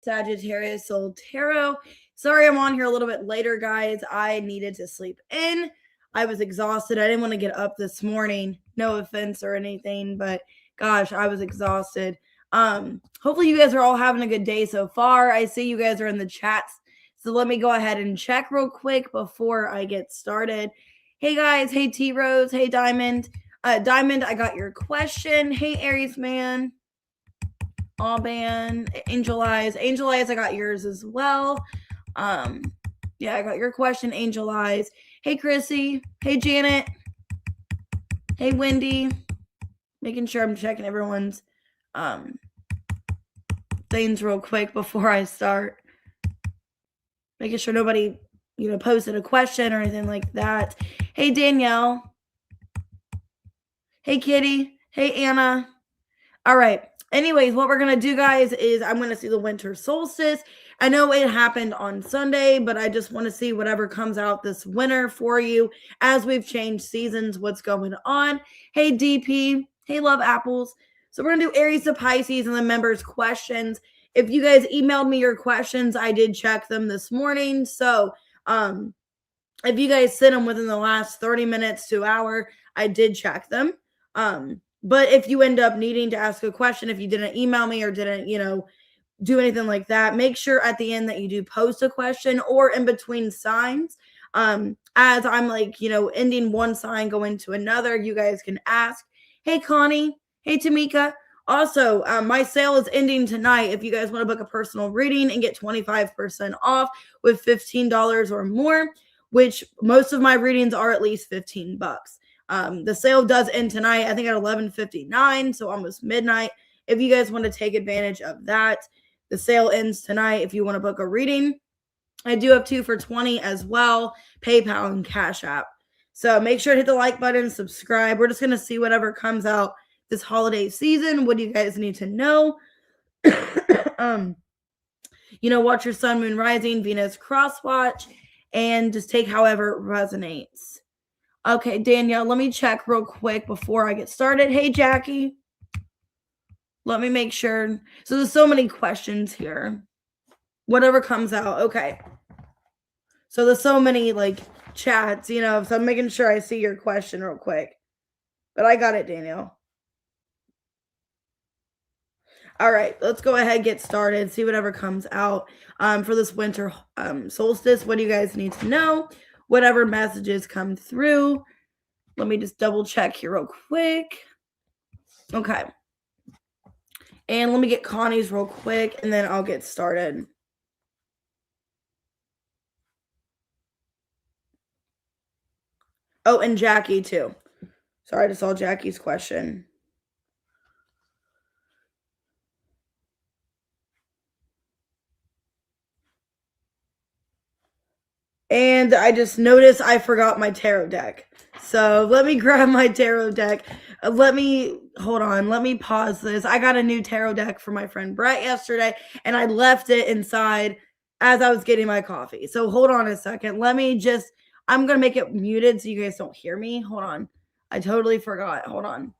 Sagittarius Soul Tarot. Sorry I'm on here a little bit later, guys. I needed to sleep in. I was exhausted. I didn't want to get up this morning. No offense or anything, but gosh, I was exhausted. Hopefully you guys are all having a good day so far. I see you guys are in the chats. So let me go ahead and check real quick before I get started. Hey guys, hey T Rose, hey Diamond. Diamond, I got your question. Hey Aries man. Alban, Angel Eyes. Angel Eyes, I got yours as well. Yeah, I got your question, Angel Eyes. Hey Chrissy. Hey Janet. Hey Wendy. Making sure I'm checking everyone's things real quick before I start. Making sure nobody, posted a question or anything like that. Hey Danielle. Hey Kitty. Hey Anna. All right. Anyways, what we're going to do, guys, is I'm going to see the winter solstice. I know it happened on Sunday, but I just want to see whatever comes out this winter for you as we've changed seasons, what's going on. Hey, DP. Hey, Love Apples. So we're going to do Aries to Pisces and the members' questions. If you guys emailed me your questions, I did check them this morning. So if you guys sent them within the last 30 minutes to an hour, I did check them. But if you end up needing to ask a question, if you didn't email me or didn't, do anything like that, make sure at the end that you do post a question or in between signs. As I'm ending one sign, going to another, you guys can ask. Hey, Connie. Hey, Tamika. Also, my sale is ending tonight. If you guys want to book a personal reading and get 25% off with $15 or more, which most of my readings are at least $15. The sale does end tonight, I think at 11:59, so almost midnight. If you guys want to take advantage of that, the sale ends tonight. If you want to book a reading, I do have 2 for $20 as well, PayPal and Cash App. So make sure to hit the like button, subscribe. We're just going to see whatever comes out this holiday season. What do you guys need to know? Watch your sun, moon, rising, Venus cross watch, and just take however resonates. Okay, Danielle, let me check real quick before I get started. Hey, Jackie. Let me make sure. So there's so many questions here. Whatever comes out. Okay. So there's so many chats, so I'm making sure I see your question real quick. But I got it, Danielle. All right, let's go ahead and get started. See whatever comes out for this winter solstice. What do you guys need to know? Whatever messages come through. Let me just double check here real quick. Okay. And let me get Connie's real quick, and then I'll get started. Oh, and Jackie, too. Sorry, I just saw Jackie's question. And I just noticed I forgot my tarot deck. So let me grab my tarot deck. Hold on. Let me pause this. I got a new tarot deck for my friend Brett yesterday, and I left it inside as I was getting my coffee. So hold on a second. I'm going to make it muted so you guys don't hear me. Hold on. I totally forgot. Hold on.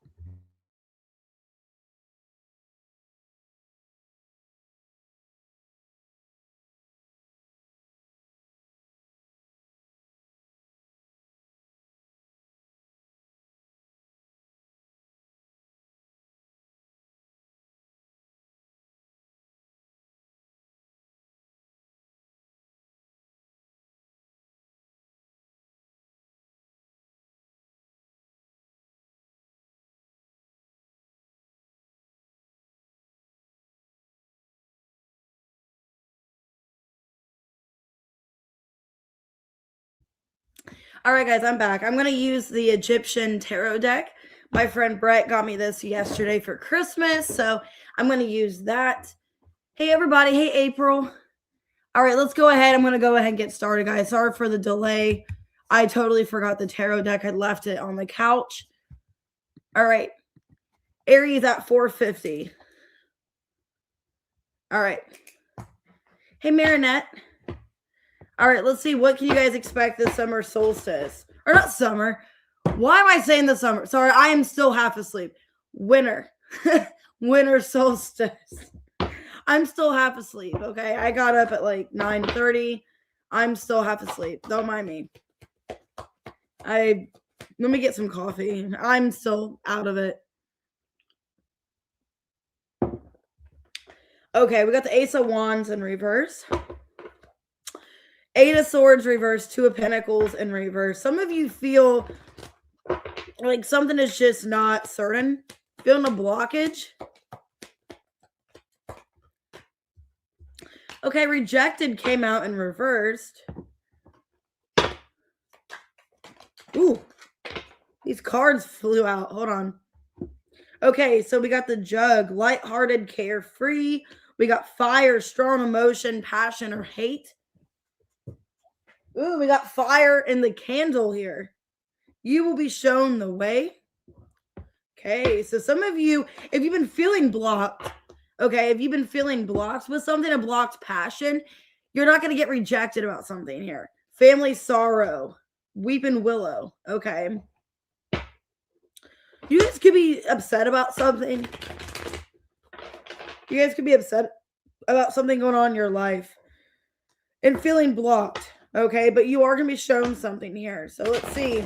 All right, guys, I'm back. I'm going to use the Egyptian tarot deck. My friend Brett got me this yesterday for Christmas, so I'm going to use that. Hey, everybody. Hey, April. All right, let's go ahead. I'm going to go ahead and get started, guys. Sorry for the delay. I totally forgot the tarot deck. I left it on the couch. All right. Aries at 450. All right. Hey, Marinette. All right, let's see. What can you guys expect this summer solstice? Or not summer. Why am I saying the summer? Sorry, I am still half asleep. Winter. Winter solstice. I'm still half asleep, okay? I got up at like 9:30. I'm still half asleep. Don't mind me. Let me get some coffee. I'm still out of it. Okay, we got the Ace of Wands in reverse. Eight of Swords reverse, Two of Pentacles in reverse. Some of you feel like something is just not certain. Feeling a blockage. Okay, Rejected came out and reversed. Ooh, these cards flew out. Hold on. Okay, so we got the Jug, lighthearted, carefree. We got Fire, strong emotion, passion, or hate. Ooh, we got Fire in the Candle here. You will be shown the way. Okay, so some of you, if you've been feeling blocked, okay, if you've been feeling blocked with something, a blocked passion, you're not going to get rejected about something here. Family sorrow, weeping willow. Okay. You guys could be upset about something. You guys could be upset about something going on in your life and feeling blocked. Okay, but you are going to be shown something here. So let's see.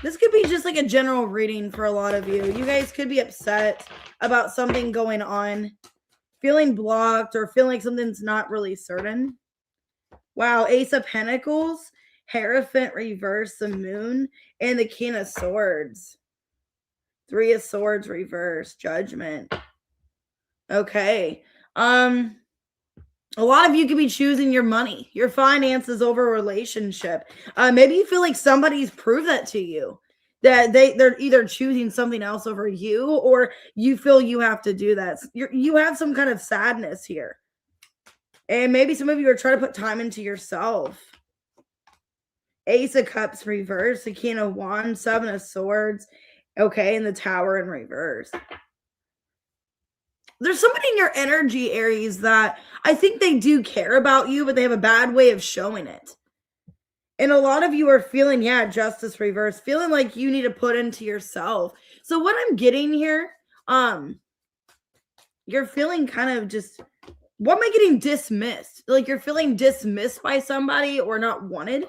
This could be just like a general reading for a lot of you. You guys could be upset about something going on, feeling blocked, or feeling like something's not really certain. Wow, Ace of Pentacles, Hierophant reverse, the Moon, and the King of Swords. Three of Swords reverse, Judgment. Okay. A lot of you could be choosing your money, your finances over a relationship. Maybe you feel like somebody's proved that to you, that they're either choosing something else over you, or you feel you have to do that. You have some kind of sadness here. And maybe some of you are trying to put time into yourself. Ace of Cups reverse, the King of Wands, Seven of Swords, okay, and the Tower in reverse. There's somebody in your energy, Aries, that I think they do care about you, but they have a bad way of showing it. And a lot of you are feeling, Justice reverse, feeling like you need to put into yourself. So what I'm getting here, you're feeling kind of just, what am I getting dismissed? Like you're feeling dismissed by somebody or not wanted.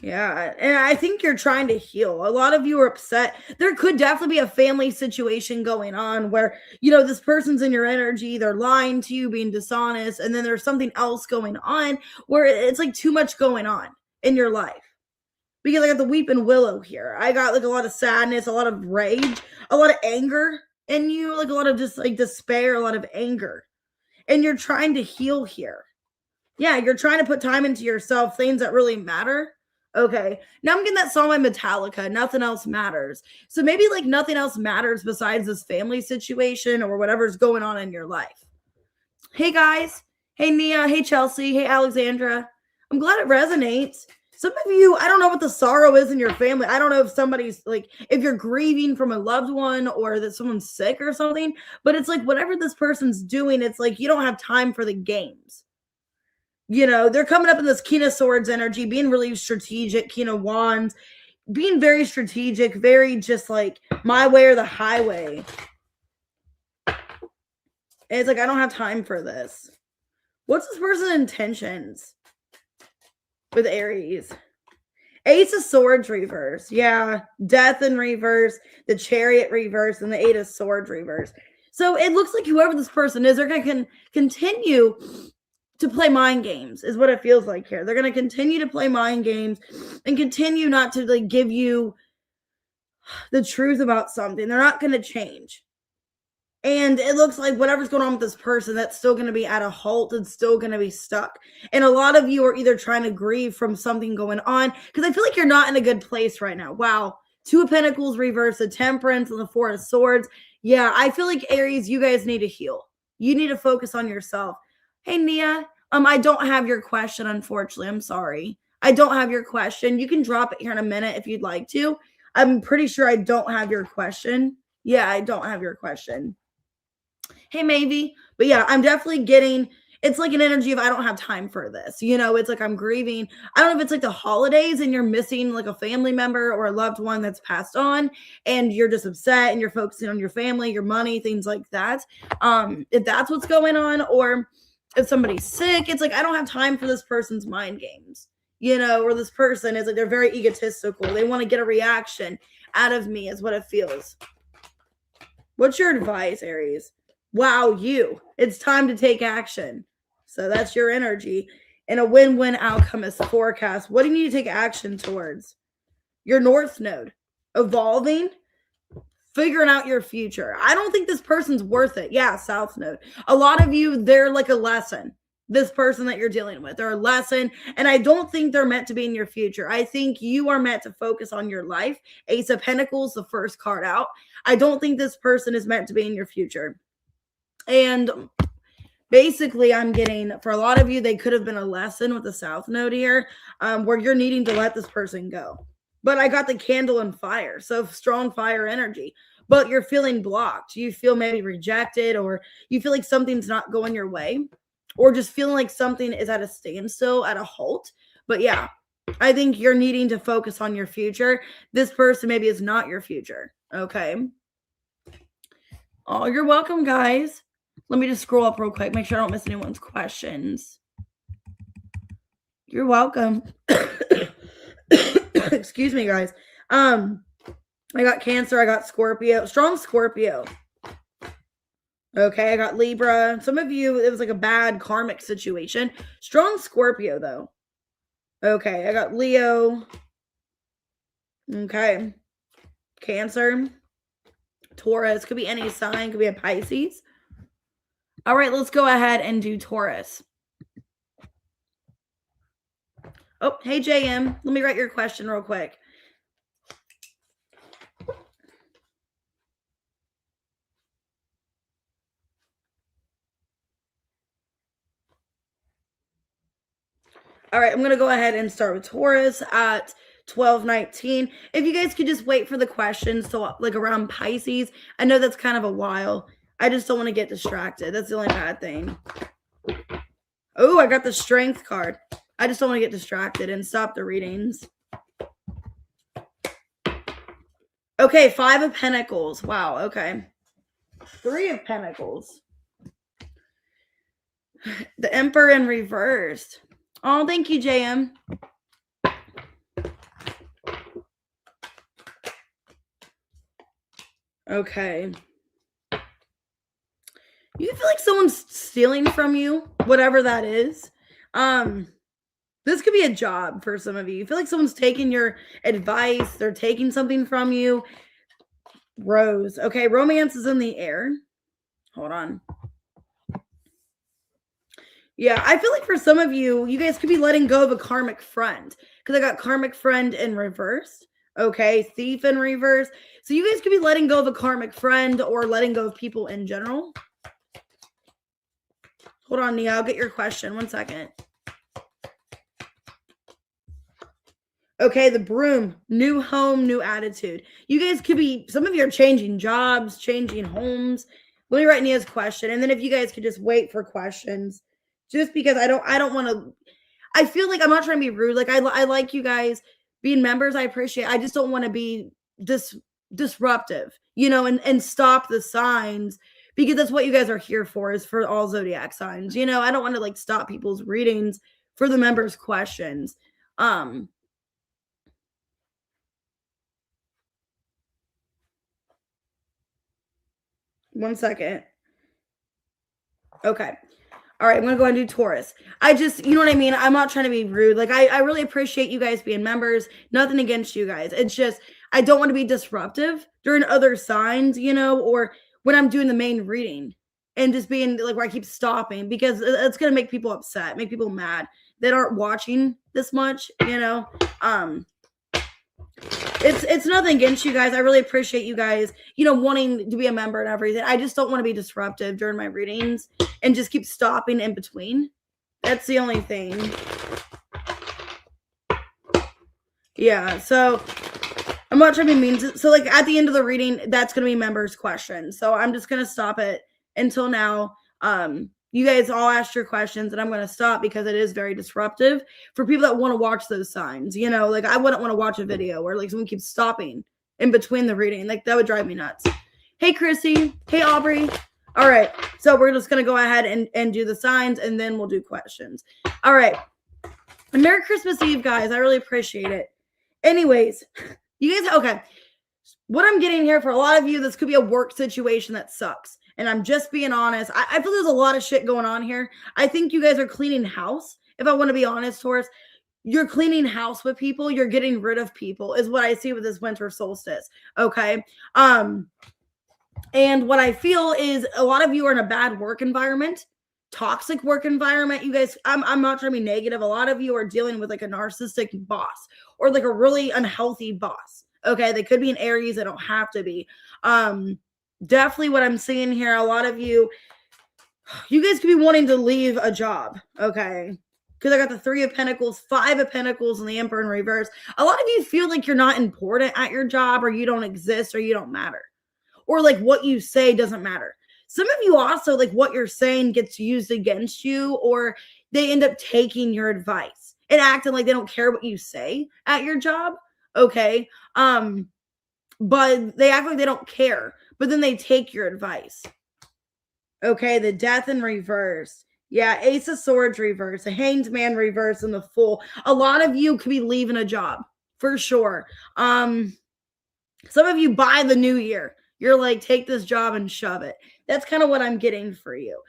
Yeah, and I think you're trying to heal. A lot of you are upset. There could definitely be a family situation going on where, this person's in your energy, they're lying to you, being dishonest, and then there's something else going on where it's like too much going on in your life. Because I got the weeping willow here. I got like a lot of sadness, a lot of rage, a lot of anger in you, like a lot of just like despair, a lot of anger. And you're trying to heal here. Yeah, you're trying to put time into yourself, things that really matter. Okay, now I'm getting that song by Metallica, Nothing Else Matters. So maybe like nothing else matters besides this family situation or whatever's going on in your life. Hey guys, hey Nia, hey Chelsea, hey Alexandra. I'm glad it resonates. Some of you, I don't know what the sorrow is in your family. I don't know if somebody's like, if you're grieving from a loved one or that someone's sick or something, but it's like whatever this person's doing, it's like you don't have time for the games. They're coming up in this King of Swords energy, being really strategic, King of Wands, being very strategic, very just like my way or the highway. And it's like, I don't have time for this. What's this person's intentions with Aries? Ace of Swords reverse. Yeah, Death in reverse, the Chariot reverse, and the Eight of Swords reverse. So it looks like whoever this person is, they're going to continue to play mind games is what it feels like here. They're going to continue to play mind games and continue not to like give you the truth about something. They're not going to change. And it looks like whatever's going on with this person, that's still going to be at a halt and still going to be stuck. And a lot of you are either trying to grieve from something going on because I feel like you're not in a good place right now. Wow. Two of Pentacles reverse, the Temperance, and the Four of Swords. Yeah, I feel like Aries, you guys need to heal. You need to focus on yourself. Hey, Nia, I don't have your question, unfortunately. I'm sorry. I don't have your question. You can drop it here in a minute if you'd like to. I'm pretty sure I don't have your question. Yeah, I don't have your question. Hey, maybe. But yeah, I'm definitely getting, it's like an energy of I don't have time for this. You know, it's like I'm grieving. I don't know if it's like the holidays and you're missing like a family member or a loved one that's passed on and you're just upset and you're focusing on your family, your money, things like that. If that's what's going on, or if somebody's sick, it's like I don't have time for this person's mind games. You know, or this person is like they're very egotistical. They want to get a reaction out of me is what it feels. What's your advice, Aries? Wow, it's time to take action. So that's your energy. And a win-win outcome is forecast. What do you need to take action towards? Your North Node. Evolving. Figuring out your future. I don't think this person's worth it. Yeah, South Node. A lot of you, they're like a lesson. This person that you're dealing with. They're a lesson. And I don't think they're meant to be in your future. I think you are meant to focus on your life. Ace of Pentacles, the first card out. I don't think this person is meant to be in your future. And basically, I'm getting, for a lot of you, they could have been a lesson with the South Node here, where you're needing to let this person go. But I got the candle and fire, so strong fire energy. But you're feeling blocked. You feel maybe rejected, or you feel like something's not going your way, or just feeling like something is at a standstill, at a halt. But yeah, I think you're needing to focus on your future. This person maybe is not your future. Okay. Oh, you're welcome, guys. Let me just scroll up real quick. Make sure I don't miss anyone's questions. You're welcome. Excuse me, guys. I got Cancer. I got Scorpio. Strong Scorpio. Okay, I got Libra. Some of you, it was like a bad karmic situation. Strong Scorpio, though. Okay, I got Leo. Okay. Cancer. Taurus. Could be any sign. Could be a Pisces. All right, let's go ahead and do Taurus. Oh, hey, JM. Let me write your question real quick. All right, I'm going to go ahead and start with Taurus at 12:19. If you guys could just wait for the questions, so like around Pisces. I know that's kind of a while. I just don't want to get distracted. That's the only bad thing. Oh, I got the Strength card. I just don't want to get distracted and stop the readings. Okay, 5 of Pentacles. Wow, okay. 3 of Pentacles. The Emperor in reversed. Oh, thank you, JM. Okay. You feel like someone's stealing from you, whatever that is. This could be a job for some of you. You feel like someone's taking your advice. They're taking something from you. Rose. Okay, romance is in the air. Hold on. Yeah, I feel like for some of you, you guys could be letting go of a karmic friend. Because I got karmic friend in reverse. Okay, thief in reverse. So you guys could be letting go of a karmic friend or letting go of people in general. Hold on, Nia. I'll get your question. 1 second. Okay, the Broom. New home, new attitude. You guys could be, some of you are changing jobs, changing homes. Let me write Nia's question. And then if you guys could just wait for questions. Just because I don't want to, I feel like I'm not trying to be rude. Like I like you guys being members. I appreciate it. I just don't want to be disruptive, and stop the signs, because that's what you guys are here for, is for all zodiac signs. I don't want to like stop people's readings for the members' questions. 1 second. Okay. All right, I'm going to go ahead and do Taurus. I just, you know what I mean? I'm not trying to be rude. Like, I really appreciate you guys being members. Nothing against you guys. It's just, I don't want to be disruptive during other signs, or when I'm doing the main reading and just being like where I keep stopping, because it's going to make people upset, make people mad that aren't watching this much, It's nothing against you guys. I really appreciate you guys, wanting to be a member and everything. I just don't want to be disruptive during my readings and just keep stopping in between. That's the only thing. Yeah, so I'm not trying to be mean. So like at the end of the reading, that's going to be members' questions. So I'm just going to stop it until now. You guys all asked your questions, and I'm going to stop because it is very disruptive for people that want to watch those signs. You know, like I wouldn't want to watch a video where like someone keeps stopping in between the reading. Like that would drive me nuts. Hey, Chrissy. Hey, Aubrey. All right. So we're just going to go ahead and do the signs, and then we'll do questions. All right. And Merry Christmas Eve, guys. I really appreciate it. Anyways, you guys, okay. What I'm getting here for a lot of you, this could be a work situation that sucks. And I'm just being honest. I feel there's a lot of shit going on here. I think you guys are cleaning house. If I want to be honest, Taurus, you're cleaning house with people. You're getting rid of people is what I see with this winter solstice. Okay. And what I feel is a lot of you are in a bad work environment, toxic work environment. You guys, I'm not trying to be negative. A lot of you are dealing with like a narcissistic boss or like a really unhealthy boss. Okay. They could be in Aries. They don't have to be. Definitely what I'm seeing here. A lot of you guys could be wanting to leave a job. Okay. Because I got the 3 of Pentacles, 5 of Pentacles, and the Emperor in reverse. A lot of you feel like you're not important at your job, or you don't exist, or you don't matter. Or like what you say doesn't matter. Some of you also, like what you're saying gets used against you, or they end up taking your advice and acting like they don't care what you say at your job. Okay. But they act like they don't care, but then they take your advice. Okay. The Death in reverse. Yeah. Ace of Swords reverse, the Hanged Man reverse, and the Fool. A lot of you could be leaving a job for sure. Some of you by the new year, you're like, take this job and shove it. That's kind of what I'm getting for you.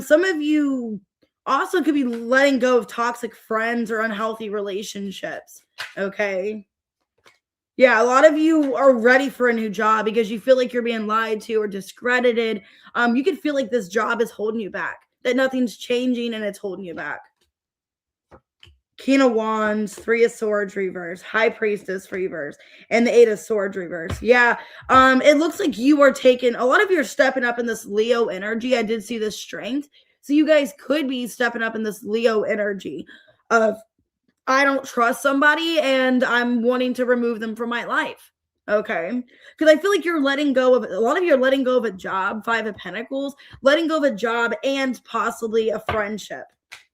Some of you also could be letting go of toxic friends or unhealthy relationships. Okay. Yeah, a lot of you are ready for a new job because you feel like you're being lied to or discredited. You could feel like this job is holding you back, that nothing's changing and it's holding you back. King of Wands, 3 of Swords reverse, High Priestess reverse, and the 8 of Swords reverse. Yeah, it looks like you are taking, a lot of you are stepping up in this Leo energy. I did see this strength. So you guys could be stepping up in this Leo energy of, I don't trust somebody and I'm wanting to remove them from my life. Okay. Because I feel like you're letting go of, a lot of you are letting go of a job, 5 of Pentacles, letting go of a job and possibly a friendship.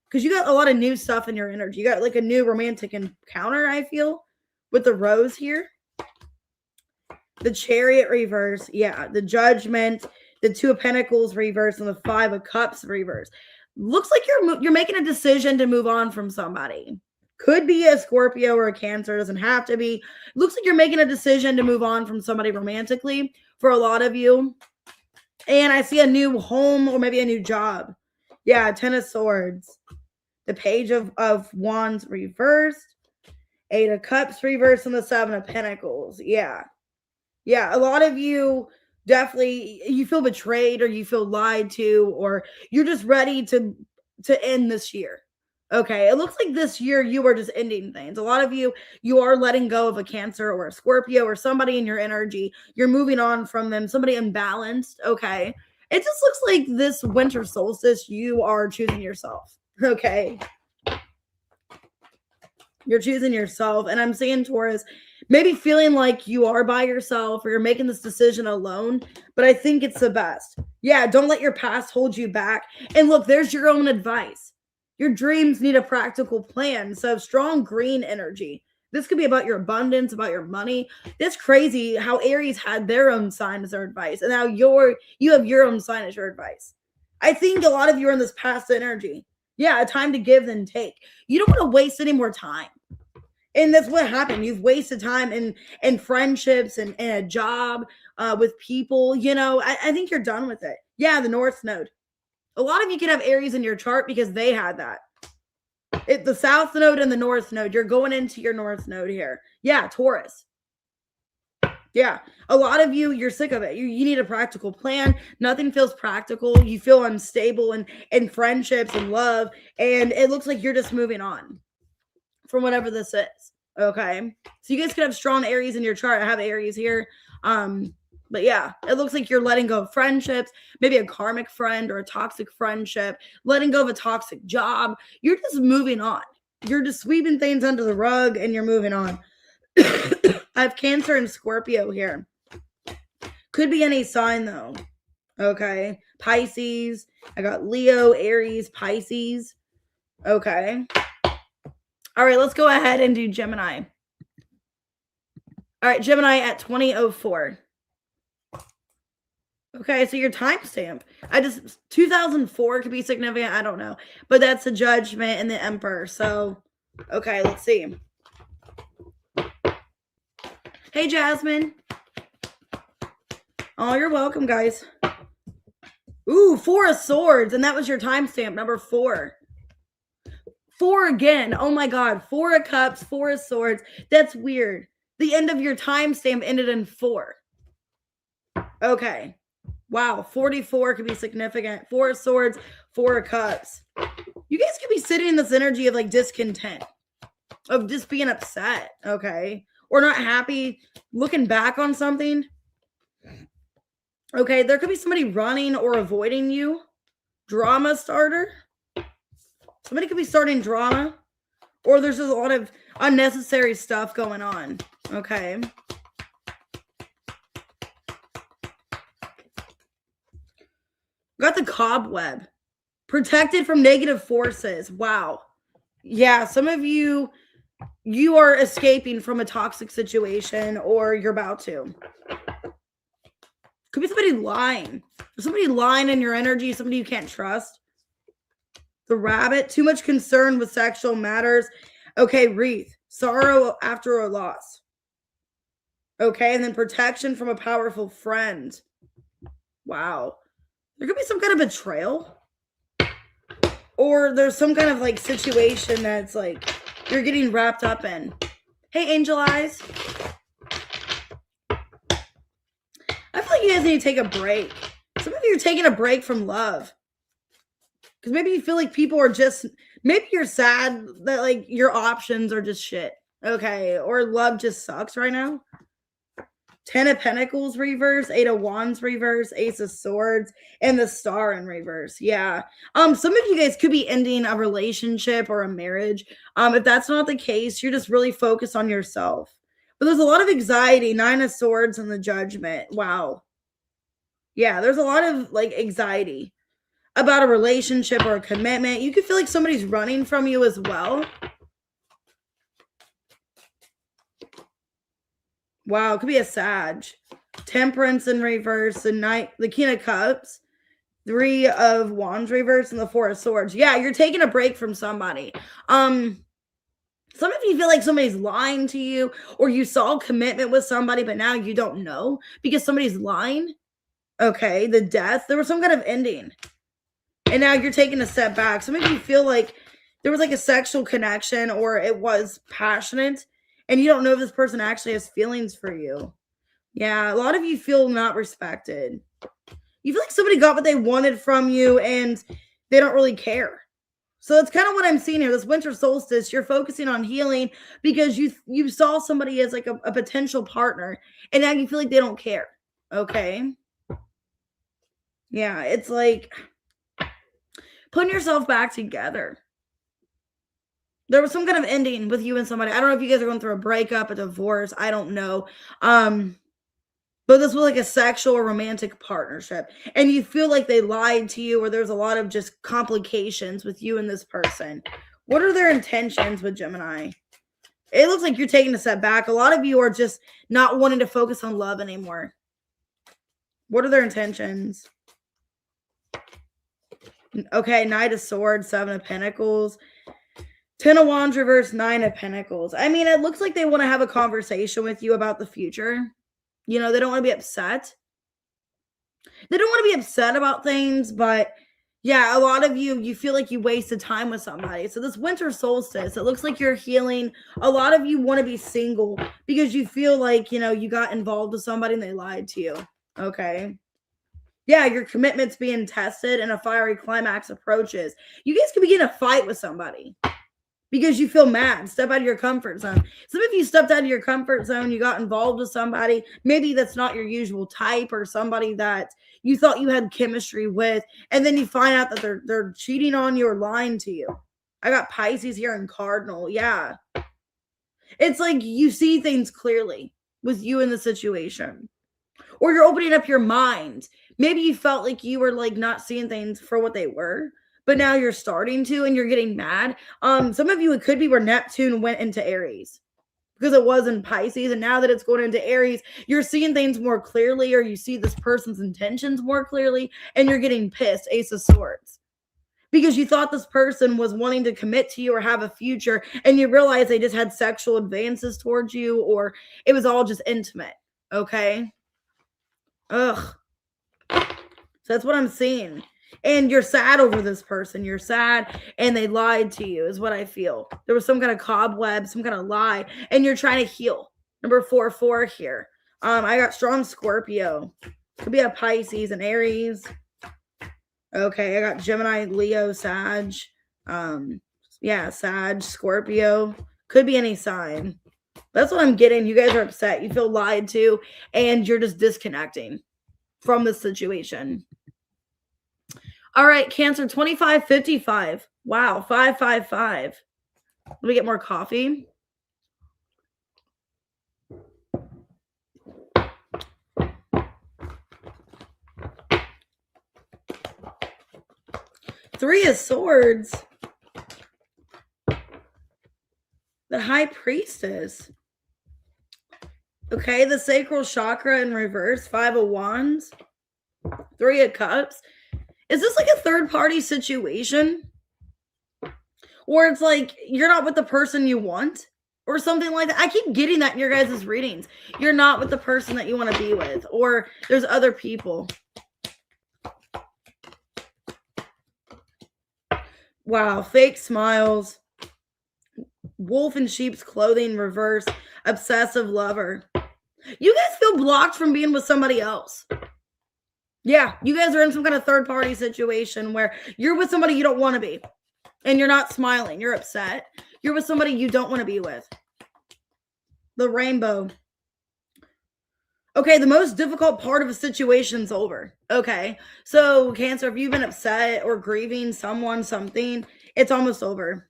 Because you got a lot of new stuff in your energy. You got like a new romantic encounter, I feel, with the Rose here. The Chariot reverse. Yeah. The Judgment, the 2 of Pentacles reverse, and the 5 of Cups reverse. Looks like you're making a decision to move on from somebody. Could be a Scorpio or a Cancer. Doesn't have to be. Looks like you're making a decision to move on from somebody romantically for a lot of you. And I see a new home or maybe a new job. Yeah, 10 of Swords. The Page of Wands reversed. 8 of Cups reversed, and the 7 of Pentacles. Yeah. Yeah, a lot of you definitely, you feel betrayed or you feel lied to, or you're just ready to end this year. Okay, it looks like this year you are just ending things. A lot of you are letting go of a Cancer or a Scorpio or somebody in your energy. You're moving on from them, somebody imbalanced. Okay, it just looks like this winter solstice, you are choosing yourself. Okay, you're choosing yourself. And I'm seeing, Taurus, maybe feeling like you are by yourself or you're making this decision alone, but I think it's the best. Yeah, don't let your past hold you back. And look, there's your own advice. Your dreams need a practical plan. So strong green energy. This could be about your abundance, about your money. It's crazy how Aries had their own sign as their advice, and now you have your own sign as your advice. I think a lot of you are in this past energy. Yeah, a time to give and take. You don't want to waste any more time. And that's what happened. You've wasted time in friendships and a job with people. You know, I think you're done with it. Yeah, the North Node. A lot of you can have Aries in your chart because they had that. The South Node and the North Node. You're going into your North Node here. Yeah, Taurus. Yeah, a lot of you, you're sick of it. You need a practical plan. Nothing feels practical. You feel unstable in friendships and love. And it looks like you're just moving on from whatever this is. Okay. So you guys could have strong Aries in your chart. I have Aries here. But yeah, it looks like you're letting go of friendships, maybe a karmic friend or a toxic friendship, letting go of a toxic job. You're just moving on. You're just sweeping things under the rug and you're moving on. I have Cancer and Scorpio here. Could be any sign though. Okay. Pisces. I got Leo, Aries, Pisces. Okay. All right, let's go ahead and do Gemini. All right, Gemini at 2004. Okay, so your timestamp. 2004 could be significant. I don't know. But that's the Judgment and the Emperor. So, okay, let's see. Hey, Jasmine. Oh, you're welcome, guys. Ooh, 4 of Swords. And that was your timestamp, number 4. 4 again. Oh my God. 4 of Cups, 4 of Swords. That's weird. The end of your timestamp ended in 4. Okay. Wow. 44 could be significant. 4 of Swords, 4 of Cups. You guys could be sitting in this energy of like discontent, of just being upset. Okay. Or not happy, looking back on something. Okay. There could be somebody running or avoiding you. Drama starter. Somebody could be starting drama, or there's a lot of unnecessary stuff going on. Okay. Got the Cobweb. Protected from negative forces. Wow. Yeah, some of you are escaping from a toxic situation, or you're about to. Could be somebody lying. Somebody lying in your energy, somebody you can't trust. The Rabbit, too much concern with sexual matters. Okay, Wreath, sorrow after a loss. Okay, and then protection from a powerful friend. Wow. There could be some kind of betrayal. Or there's some kind of like situation that's like you're getting wrapped up in. Hey, Angel Eyes. I feel like you guys need to take a break. Some of you are taking a break from love. Because maybe you feel like people are just, maybe you're sad that like your options are just shit. Okay. Or love just sucks right now. 10 of Pentacles reverse, 8 of Wands reverse, Ace of Swords, and the Star in reverse. Yeah. Some of you guys could be ending a relationship or a marriage. If that's not the case, you're just really focused on yourself. But there's a lot of anxiety, 9 of Swords and the Judgment. Wow. Yeah, there's a lot of like anxiety about a relationship or a commitment. You could feel like somebody's running from you as well. Wow, it could be a Sag. Temperance in reverse, the King of Cups, 3 of Wands reverse, and the 4 of Swords. Yeah, you're taking a break from somebody. Some of you feel like somebody's lying to you, or you saw commitment with somebody, but now you don't know because somebody's lying. Okay, the Death. There was some kind of ending. And now you're taking a step back. Some of you feel like there was like a sexual connection, or it was passionate, and you don't know if this person actually has feelings for you. Yeah, a lot of you feel not respected. You feel like somebody got what they wanted from you and they don't really care. So that's kind of what I'm seeing here. This winter solstice, you're focusing on healing because you saw somebody as like a potential partner, and now you feel like they don't care. Okay. Yeah, it's like putting yourself back together. There was some kind of ending with you and somebody. I don't know if you guys are going through a breakup, a divorce. I don't know. But this was like a sexual or romantic partnership. And you feel like they lied to you, or there's a lot of just complications with you and this person. What are their intentions with Gemini? It looks like you're taking a step back. A lot of you are just not wanting to focus on love anymore. What are their intentions? Okay, Knight of Swords, 7 of Pentacles. 10 of Wands reverse, 9 of Pentacles. I mean, it looks like they want to have a conversation with you about the future. You know, they don't want to be upset. They don't want to be upset about things, but yeah, a lot of you feel like you wasted time with somebody. So this winter solstice, it looks like you're healing. A lot of you want to be single because you feel like, you know, you got involved with somebody and they lied to you. Okay. Yeah, your commitment's being tested and a fiery climax approaches. You guys could be in a fight with somebody because you feel mad. Step out of your comfort zone. Some of you stepped out of your comfort zone. You got involved with somebody. Maybe that's not your usual type, or somebody that you thought you had chemistry with, and then you find out that they're cheating on you or lying to you. I got Pisces here in Cardinal. Yeah. It's like you see things clearly with you in the situation. or you're opening up your mind. Maybe you felt like you were like not seeing things for what they were, but now you're starting to and you're getting mad. Some of you, it could be where Neptune went into Aries because it was in Pisces, and now that it's going into Aries, you're seeing things more clearly, or you see this person's intentions more clearly, and you're getting pissed. Ace of Swords. Because you thought this person was wanting to commit to you or have a future, and you realize they just had sexual advances towards you, or it was all just intimate. Okay? Ugh. So that's what I'm seeing. And you're sad over this person. You're sad and they lied to you is what I feel. There was some kind of cobweb, some kind of lie, and you're trying to heal. Number 4 here. I got strong Scorpio. Could be a Pisces and Aries. Okay, I got Gemini, Leo, Sag. Sag, Scorpio. Could be any sign. That's what I'm getting. You guys are upset. You feel lied to, and you're just disconnecting from the situation. All right, Cancer, 2555. Wow, 555. Let me get more coffee. Three of Swords. The High Priestess. Okay, the Sacral Chakra in reverse. 5 of Wands. 3 of Cups. Is this like a third-party situation? Or it's like you're not with the person you want? Or something like that? I keep getting that in your guys' readings. You're not with the person that you want to be with. Or there's other people. Wow, fake smiles. Wolf in sheep's clothing, reverse. Obsessive lover. You guys feel blocked from being with somebody else. Yeah, you guys are in some kind of third-party situation where you're with somebody you don't want to be. And you're not smiling. You're upset. You're with somebody you don't want to be with. The rainbow. Okay, the most difficult part of a situation's over. Okay, so Cancer, if you've been upset or grieving someone, something, it's almost over.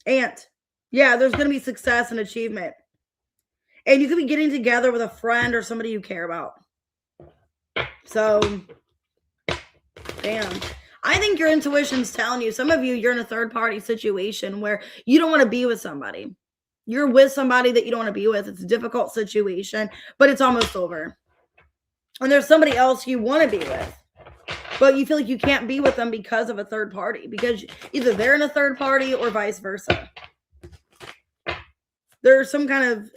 Ant. Yeah, there's going to be success and achievement. And you could be getting together with a friend or somebody you care about. So, damn. I think your intuition's telling you, some of you, you're in a third-party situation where you don't want to be with somebody. You're with somebody that you don't want to be with. It's a difficult situation, but it's almost over. And there's somebody else you want to be with, but you feel like you can't be with them because of a third party, because either they're in a third party or vice versa. There's some kind of,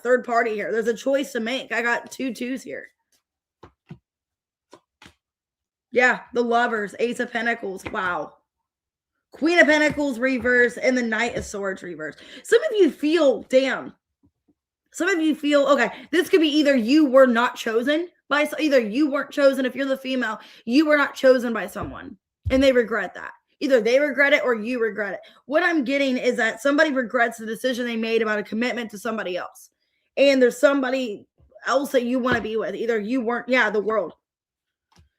third party here. There's a choice to make. I got 2 2s here. Yeah, the Lovers, Ace of Pentacles. Wow. Queen of Pentacles reverse and the Knight of Swords reverse. Some of you feel, some of you feel, okay, this could be either you were not chosen by, either you weren't chosen, if you're the female, you were not chosen by someone and they regret that. Either they regret it or you regret it. What I'm getting is that somebody regrets the decision they made about a commitment to somebody else. And there's somebody else that you want to be with. Either you weren't, the world.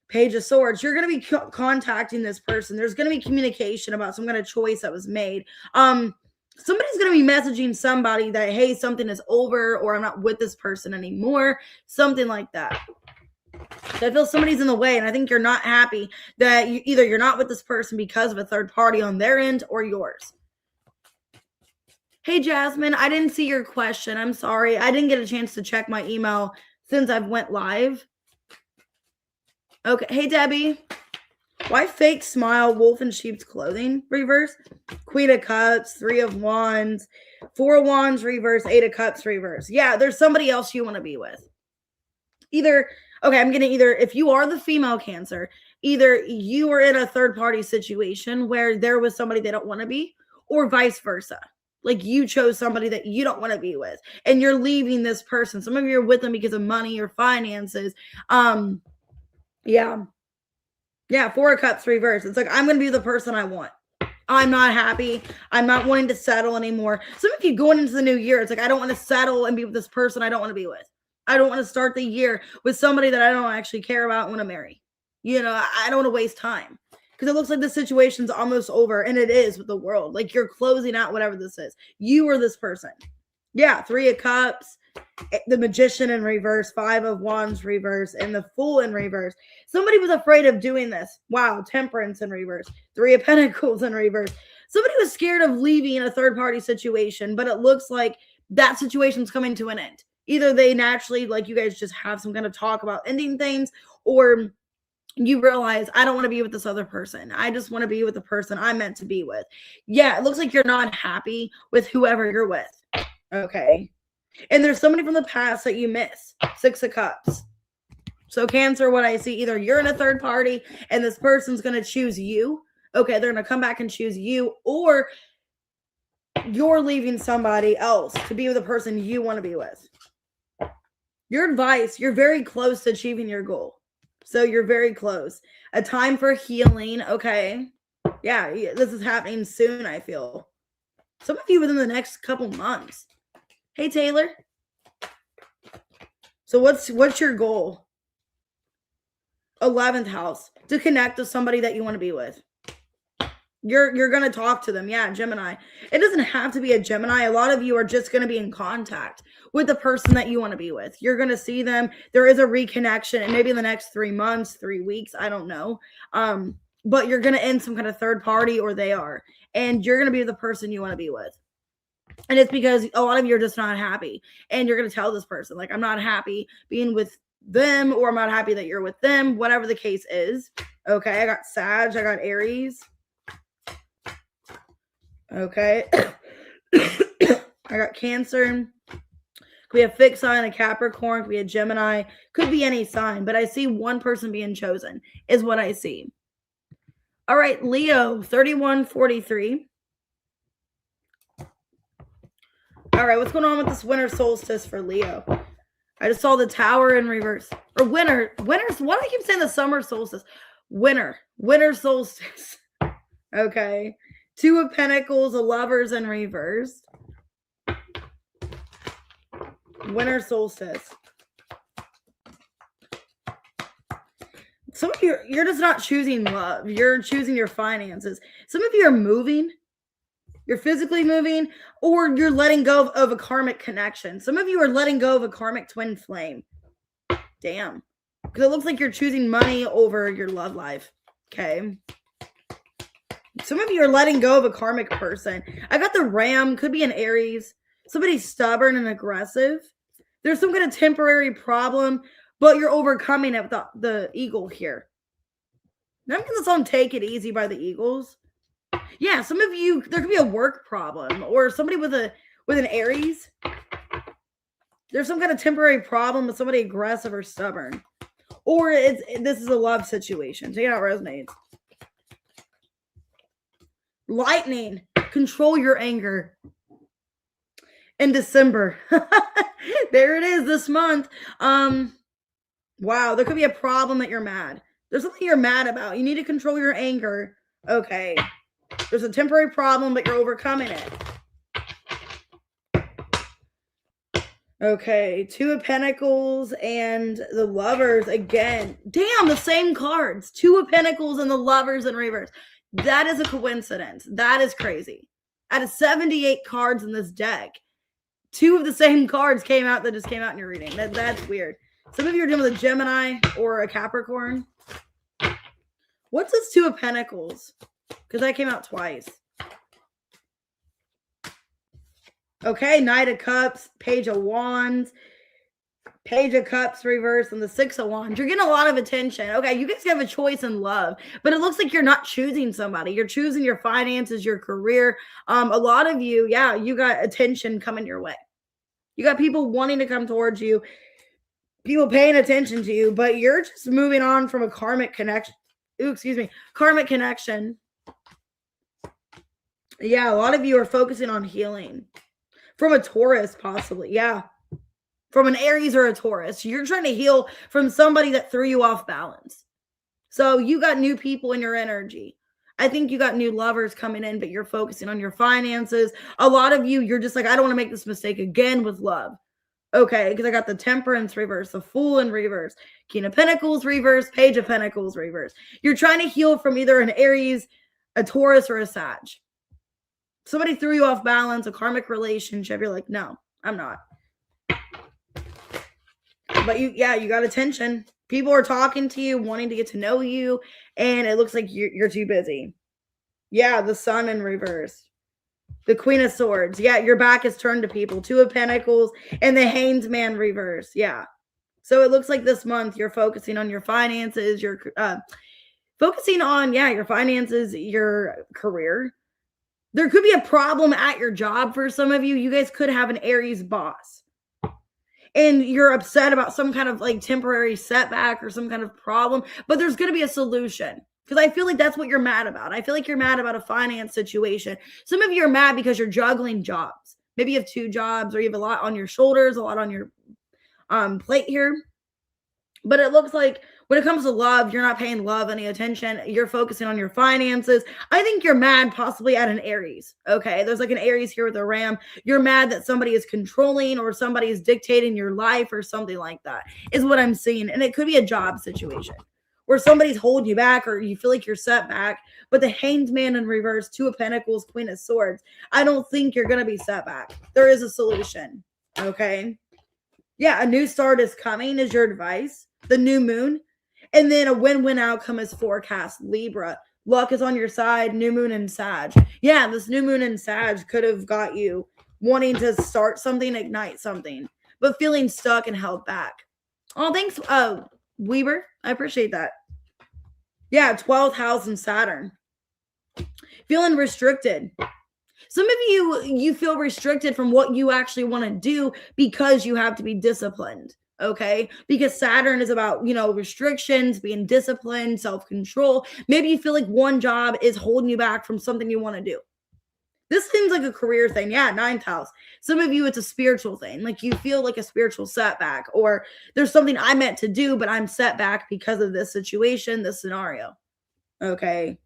Page of Swords. You're going to be contacting this person. There's going to be communication about some kind of choice that was made. Somebody's going to be messaging somebody that, hey, something is over, or I'm not with this person anymore. Something like that. So I feel somebody's in the way, and I think you're not happy that you're not with this person because of a third party on their end or yours. Hey, Jasmine, I didn't see your question. I'm sorry. I didn't get a chance to check my email since I've went live. Okay. Hey, Debbie. Why fake smile, wolf in sheep's clothing, reverse? Queen of Cups, 3 of Wands, 4 of Wands, reverse, 8 of Cups, reverse. Yeah, there's somebody else you want to be with. I'm getting if you are the female Cancer, either you are in a third-party situation where there was somebody they don't want to be, or vice versa. Like you chose somebody that you don't want to be with, and you're leaving this person. Some of you are with them because of money or finances. Yeah, 4 of Cups reverse. It's like, I'm going to be the person I want. I'm not happy. I'm not wanting to settle anymore. Some of you going into the new year, it's like, I don't want to settle and be with this person I don't want to be with. I don't want to start the year with somebody that I don't actually care about and want to marry. I don't want to waste time. Because it looks like the situation's almost over, and it is with the world. Like you're closing out whatever this is. You or this person. Yeah, 3 of Cups. the Magician in reverse, 5 of Wands reverse, and the Fool in reverse. Somebody was afraid of doing this. Wow, Temperance in reverse, 3 of Pentacles in reverse. Somebody was scared of leaving a third-party situation, but it looks like that situation's coming to an end. Either they naturally, like you guys just have some kind of talk about ending things, or you realize, I don't want to be with this other person. I just want to be with the person I'm meant to be with. Yeah, it looks like you're not happy with whoever you're with. Okay. And there's somebody from the past that you miss. 6 of Cups. So Cancer, what I see, either you're in a third party and this person's going to choose you. Okay, they're going to come back and choose you, or you're leaving somebody else to be with the person you want to be with. Your advice, you're very close to achieving your goal. So you're very close. A time for healing. Okay. Yeah, this is happening soon, I feel. Some of you within the next couple months. Hey, Taylor. So what's your goal? 11th house. To connect with somebody that you want to be with. You're going to talk to them. Yeah, Gemini. It doesn't have to be a Gemini. A lot of you are just going to be in contact with the person that you want to be with. You're going to see them. There is a reconnection, and maybe in the next 3 months, 3 weeks, I don't know. But you're going to end some kind of third party, or they are. And you're going to be the person you want to be with. And it's because a lot of you are just not happy. And you're going to tell this person, like, I'm not happy being with them, or I'm not happy that you're with them, whatever the case is. Okay, I got Sag, I got Aries. Okay. I got Cancer. Could be a fixed sign, a Capricorn, could be a Gemini, could be any sign, but I see one person being chosen is what I see. All right, Leo, 3143. All right, what's going on with this winter solstice for Leo? I just saw the Tower in reverse. Or winter. Why do I keep saying the summer solstice? Winter solstice. Okay. 2 of Pentacles, a Lovers in reverse. Winter solstice. Some of you, you're just not choosing love. You're choosing your finances. Some of you are moving. You're physically moving, or you're letting go of a karmic connection. Some of you are letting go of a karmic twin flame. Damn. Because it looks like you're choosing money over your love life. Okay. Some of you are letting go of a karmic person. I got the Ram. Could be an Aries. Somebody stubborn and aggressive. There's some kind of temporary problem, but you're overcoming it with the Eagle here. Now I'm going to song Take It Easy by the Eagles. Yeah, some of you, there could be a work problem, or somebody with an Aries. There's some kind of temporary problem with somebody aggressive or stubborn. Or this is a love situation. Take it how it resonates. Lightning, control your anger. In December. There it is this month. Wow, there could be a problem that you're mad. There's something you're mad about. You need to control your anger. Okay. There's a temporary problem, but you're overcoming it. Okay, 2 of Pentacles and the Lovers again. Damn, the same cards. 2 of Pentacles and the Lovers in reverse. That is a coincidence. That is crazy. Out of 78 cards in this deck, 2 of the same cards came out that just came out in your reading. That's weird. Some of you are dealing with a Gemini or a Capricorn. What's this 2 of Pentacles? Because that came out twice. Okay, Knight of Cups, Page of Wands, Page of Cups reverse, and the 6 of Wands. You're getting a lot of attention. Okay, you guys have a choice in love, but it looks like you're not choosing somebody. You're choosing your finances, your career. A lot of you, yeah, you got attention coming your way. You got people wanting to come towards you, people paying attention to you, but you're just moving on from a karmic connection. Karmic connection. Yeah, a lot of you are focusing on healing. From a Taurus, possibly. Yeah. From an Aries or a Taurus. You're trying to heal from somebody that threw you off balance. So you got new people in your energy. I think you got new lovers coming in, but you're focusing on your finances. A lot of you, you're just like, I don't want to make this mistake again with love. Okay, because I got the Temperance reverse, the Fool in reverse, King of Pentacles reverse, Page of Pentacles reverse. You're trying to heal from either an Aries, a Taurus, or a Sag. Somebody threw you off balance, a karmic relationship. You're like, no, I'm not. But you got attention. People are talking to you, wanting to get to know you, and it looks like you're too busy. Yeah, the Sun in reverse. The Queen of Swords. Yeah, your back is turned to people. Two of Pentacles and the Hanged Man reverse. Yeah. So it looks like this month you're focusing on your finances, your focusing on your finances, your career. There could be a problem at your job for some of you. You guys could have an Aries boss. And you're upset about some kind of like temporary setback or some kind of problem, but there's going to be a solution. Because I feel like that's what you're mad about. I feel like you're mad about a finance situation. Some of you are mad because you're juggling jobs. Maybe you have 2 jobs or you have a lot on your shoulders, a lot on your plate here. But it looks like when it comes to love, you're not paying love any attention. You're focusing on your finances. I think you're mad possibly at an Aries. Okay, there's like an Aries here with a ram. You're mad that somebody is controlling or somebody is dictating your life or something like that is what I'm seeing. And it could be a job situation where somebody's holding you back or you feel like you're set back. But the Hanged Man in reverse, 2 of Pentacles, Queen of Swords, I don't think you're going to be set back. There is a solution. Okay. Yeah, a new start is coming is your advice. The new moon. And then a win-win outcome is forecast. Libra. Luck is on your side. New moon in Sag. Yeah, this new moon in Sag could have got you wanting to start something, ignite something, but feeling stuck and held back. Oh, thanks, Weber. I appreciate that. Yeah, 12th house and Saturn. Feeling restricted. Some of you feel restricted from what you actually want to do because you have to be disciplined. Okay, because Saturn is about, restrictions, being disciplined, self-control. Maybe you feel like one job is holding you back from something you want to do. This seems like a career thing. Yeah, 9th house. Some of you, it's a spiritual thing. Like you feel like a spiritual setback, or there's something I meant to do, but I'm set back because of this situation, this scenario. Okay.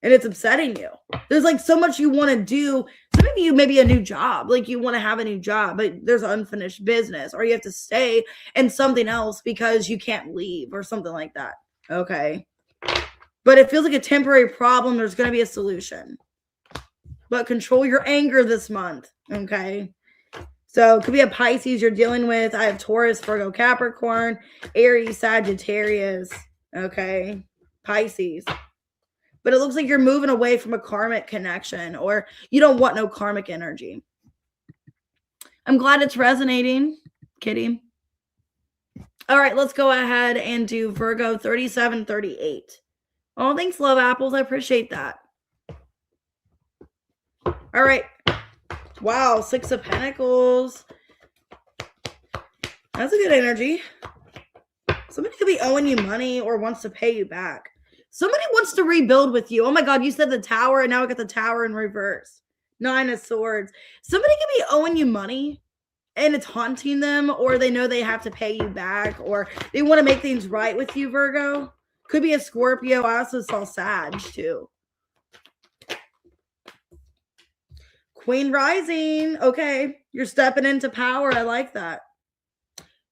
And it's upsetting you. There's like so much you want to do. Some of you maybe a new job, like you want to have a new job, but there's unfinished business, or you have to stay in something else because you can't leave or something like that. Okay. But it feels like a temporary problem. There's going to be a solution. But control your anger this month. Okay. So it could be a Pisces you're dealing with. I have Taurus, Virgo, Capricorn, Aries, Sagittarius. Okay. Pisces. But it looks like you're moving away from a karmic connection, or you don't want no karmic energy. I'm glad it's resonating, Kitty. All right, let's go ahead and do Virgo 3738. Oh, thanks, Love Apples. I appreciate that. All right. Wow, 6 of Pentacles. That's a good energy. Somebody could be owing you money or wants to pay you back. Somebody wants to rebuild with you. Oh my God, you said the Tower, and now I got the Tower in reverse. 9 of Swords. Somebody could be owing you money, and it's haunting them, or they know they have to pay you back, or they want to make things right with you, Virgo. Could be a Scorpio. I also saw Sag, too. Queen rising. Okay, you're stepping into power. I like that.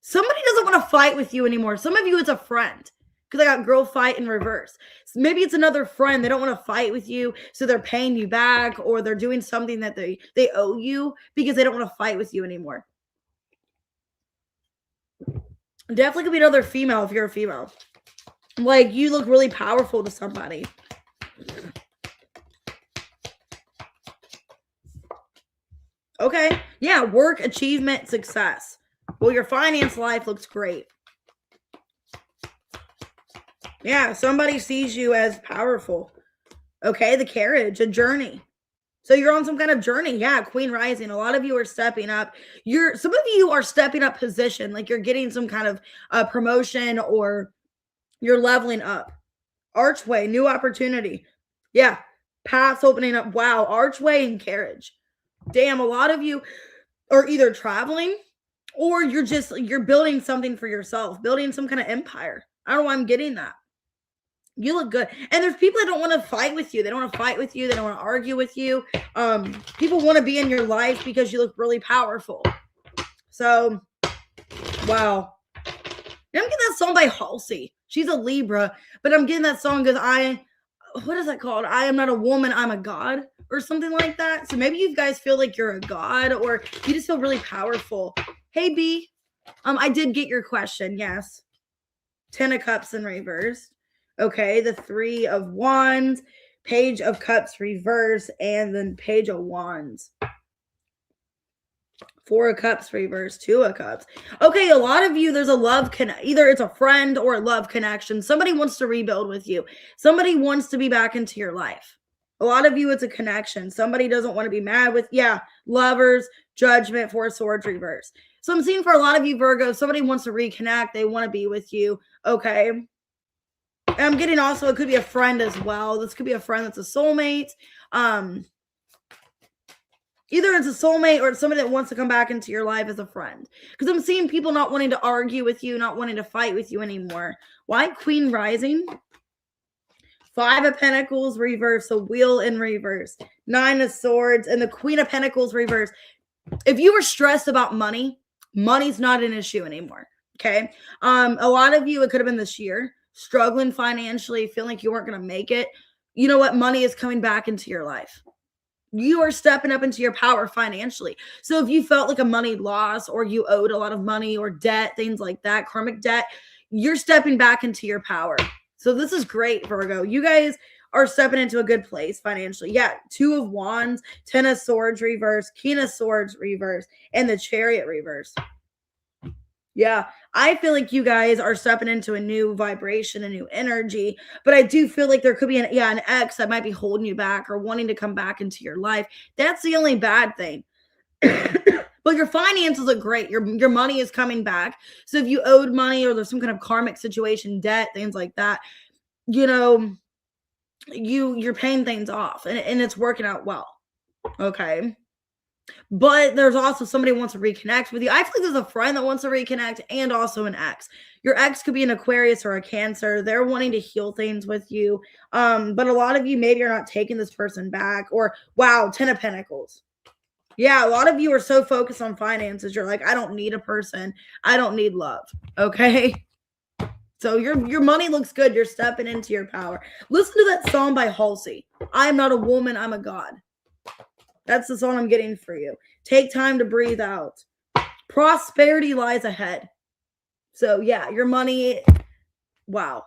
Somebody doesn't want to fight with you anymore. Some of you, it's a friend. Because I got girl fight in reverse. So maybe it's another friend. They don't want to fight with you, so they're paying you back, or they're doing something that they owe you because they don't want to fight with you anymore. Definitely could be another female if you're a female. Like, you look really powerful to somebody. Okay. Yeah, work, achievement, success. Well, your finance life looks great. Yeah, somebody sees you as powerful. Okay, the Carriage, a journey. So you're on some kind of journey. Yeah, Queen rising. A lot of you are stepping up. Some of you are stepping up position, like you're getting some kind of promotion, or you're leveling up. Archway, new opportunity. Yeah, paths opening up. Wow, Archway and Carriage. Damn, a lot of you are either traveling, or you're building something for yourself, building some kind of empire. I don't know why I'm getting that. You look good. And there's people that don't want to fight with you. They don't want to fight with you. They don't want to argue with you. People want to be in your life because you look really powerful. So, wow. And I'm getting that song by Halsey. She's a Libra, but I'm getting that song because what is that called? I am not a woman, I'm a god, or something like that. So maybe you guys feel like you're a god, or you just feel really powerful. Hey, B. I did get your question. Yes. 10 of Cups in reverse. Okay. The 3 of Wands, Page of Cups reverse, and then Page of Wands. 4 of Cups reverse, 2 of Cups. Okay, a lot of you, there's a love either it's a friend or a love connection. Somebody wants to rebuild with you. Somebody wants to be back into your life. A lot of you, it's a connection. Somebody doesn't want to be mad with, Lovers, Judgment, 4 of Swords reverse. So I'm seeing for a lot of you, Virgo, somebody wants to reconnect. They want to be with you. Okay. And I'm getting also, it could be a friend as well. This could be a friend that's a soulmate. Either it's a soulmate or it's somebody that wants to come back into your life as a friend. Because I'm seeing people not wanting to argue with you, not wanting to fight with you anymore. Why? Queen rising. 5 of Pentacles reverse, a Wheel in reverse. 9 of Swords and the Queen of Pentacles reverse. If you were stressed about money, money's not an issue anymore. Okay. A lot of you, it could have been this year, struggling financially, feeling like you weren't going to make it. You know what? Money is coming back into your life. You are stepping up into your power financially. So if you felt like a money loss or you owed a lot of money or debt, things like that, karmic debt, you're stepping back into your power. So this is great, Virgo. You guys are stepping into a good place financially. Yeah, 2 of Wands, 10 of Swords reverse, King of Swords reverse, and the Chariot reverse. Yeah, I feel like you guys are stepping into a new vibration, a new energy, but I do feel like there could be an ex that might be holding you back or wanting to come back into your life. That's the only bad thing. But your finances are great. Your money is coming back. So if you owed money or there's some kind of karmic situation, debt, things like that, you're paying things off and it's working out well. Okay. But there's also somebody who wants to reconnect with you. I feel like there's a friend that wants to reconnect and also an ex. Your ex could be an Aquarius or a Cancer. They're wanting to heal things with you. But a lot of you maybe are not taking this person back. Or, wow, 10 of Pentacles. Yeah, a lot of you are so focused on finances. You're like, I don't need a person. I don't need love. Okay? So your money looks good. You're stepping into your power. Listen to that song by Halsey. I am not a woman. I'm a god. That's the song I'm getting for you. Take time to breathe out. Prosperity lies ahead. So yeah, your money, wow.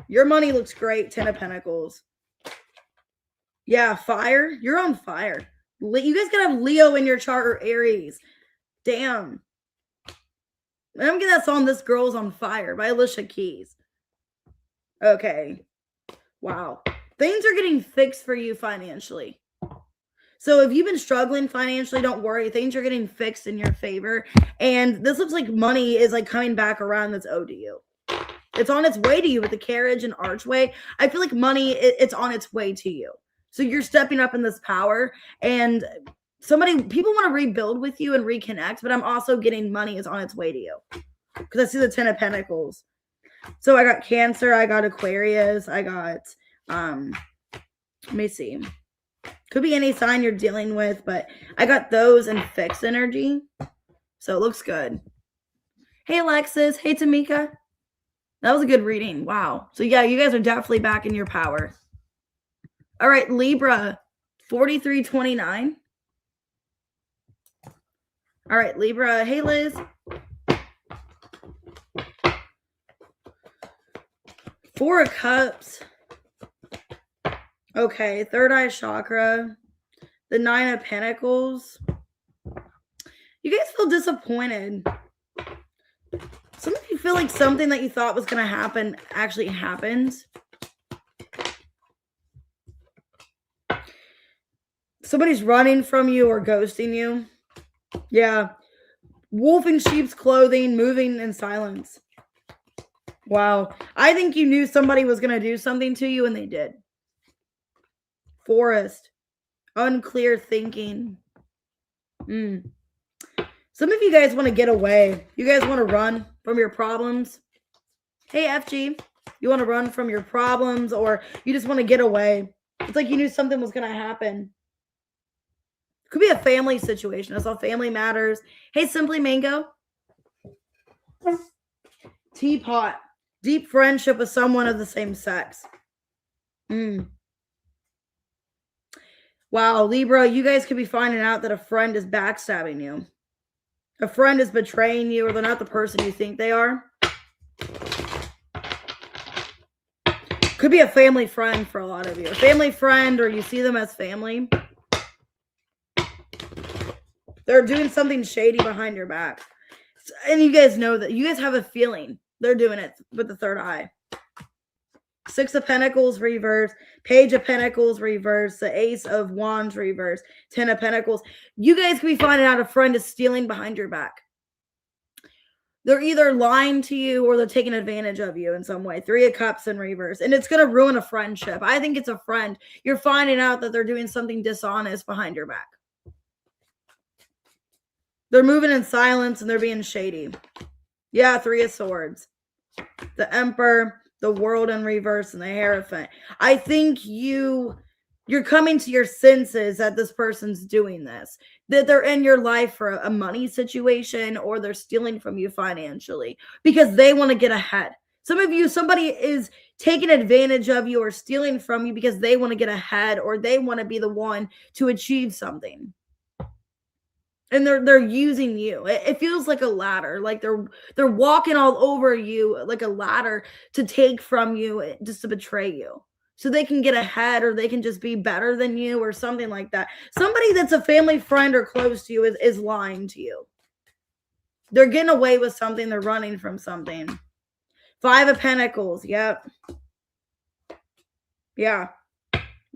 Your money looks great, 10 of Pentacles. Yeah, fire. You're on fire. You guys gotta have Leo in your chart or Aries. Damn. And I'm getting that song, This Girl's on Fire by Alicia Keys. Okay. Wow. Things are getting fixed for you financially. So if you've been struggling financially, don't worry. Things are getting fixed in your favor. And this looks like money is like coming back around that's owed to you. It's on its way to you with the carriage and archway. I feel like money, it's on its way to you. So you're stepping up in this power. And people want to rebuild with you and reconnect. But I'm also getting money is on its way to you. Because I see the 10 of Pentacles. So I got Cancer. I got Aquarius. I got, let me see. Could be any sign you're dealing with, but I got those in fixed energy. So it looks good. Hey, Alexis. Hey, Tamika. That was a good reading. Wow. So yeah, you guys are definitely back in your power. All right, Libra, 4329. All right, Libra. Hey, Liz. 4 of Cups. Okay, third eye chakra, the 9 of Pentacles. You guys feel disappointed. Some of you feel like something that you thought was going to happen actually happened. Somebody's running from you or ghosting you. Yeah. Wolf in sheep's clothing, moving in silence. Wow. I think you knew somebody was going to do something to you and they did. Forest. Unclear thinking. Some of you guys want to get away. You guys want to run from your problems. Hey, FG. You want to run from your problems or you just want to get away. It's like you knew something was going to happen. Could be a family situation. That's all family matters. Hey, Simply Mango. Teapot. Deep friendship with someone of the same sex. Wow, Libra, you guys could be finding out that a friend is backstabbing you. A friend is betraying you, or they're not the person you think they are. Could be a family friend for a lot of you. A family friend, or you see them as family. They're doing something shady behind your back. And you guys know that. You guys have a feeling they're doing it with the third eye. 6 of Pentacles reverse, Page of Pentacles reverse, the Ace of Wands reverse, 10 of Pentacles. You guys could be finding out a friend is stealing behind your back. They're either lying to you or they're taking advantage of you in some way. 3 of Cups in reverse. And it's going to ruin a friendship. I think it's a friend. You're finding out that they're doing something dishonest behind your back. They're moving in silence and they're being shady. Yeah, 3 of Swords. The Emperor, the World in reverse, and the Hierophant. I think you're coming to your senses that this person's doing this. That they're in your life for a money situation, or they're stealing from you financially because they want to get ahead. Some of you, somebody is taking advantage of you or stealing from you because they want to get ahead, or they want to be the one to achieve something. And they're using you. It feels like a ladder, like they're walking all over you like a ladder to take from you, just to betray you, so they can get ahead, or they can just be better than you, or something like that. Somebody that's a family friend or close to you is lying to you. They're getting away with something. They're running from something. 5 of Pentacles. Yep. Yeah.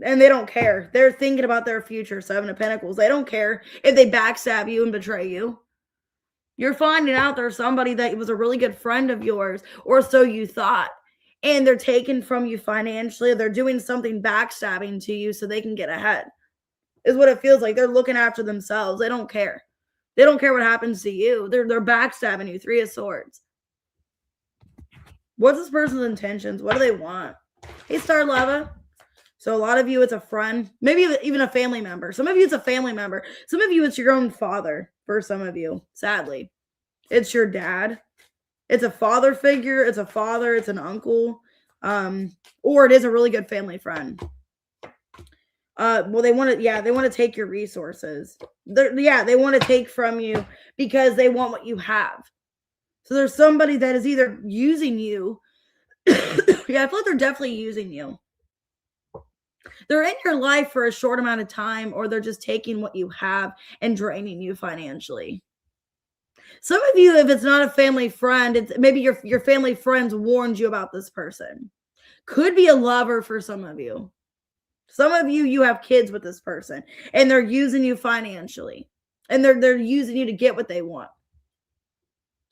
And they don't care. They're thinking about their future. 7 of Pentacles. They don't care if they backstab you and betray you. You're finding out there's somebody that was a really good friend of yours, or so you thought, and they're taking from you financially. They're doing something backstabbing to you so they can get ahead, is what it feels like. They're looking after themselves. They don't care. They don't care what happens to you. They're backstabbing you. 3 of Swords. What's this person's intentions? What do they want? Hey, Star Lava. So a lot of you, it's a friend, maybe even a family member. Some of you, it's a family member. Some of you, it's your own father. For some of you, sadly, it's your dad. It's a father figure. It's a father. It's an uncle. Or it is a really good family friend. Well, they want to take your resources. They want to take from you because they want what you have. So there's somebody that is either using you. Yeah, I feel like they're definitely using you. They're in your life for a short amount of time, or they're just taking what you have and draining you financially. Some of you, if it's not a family friend, it's maybe your family friends warned you about this person. Could be a lover for some of you. Some of you, you have kids with this person, and they're using you financially, and they're using you to get what they want.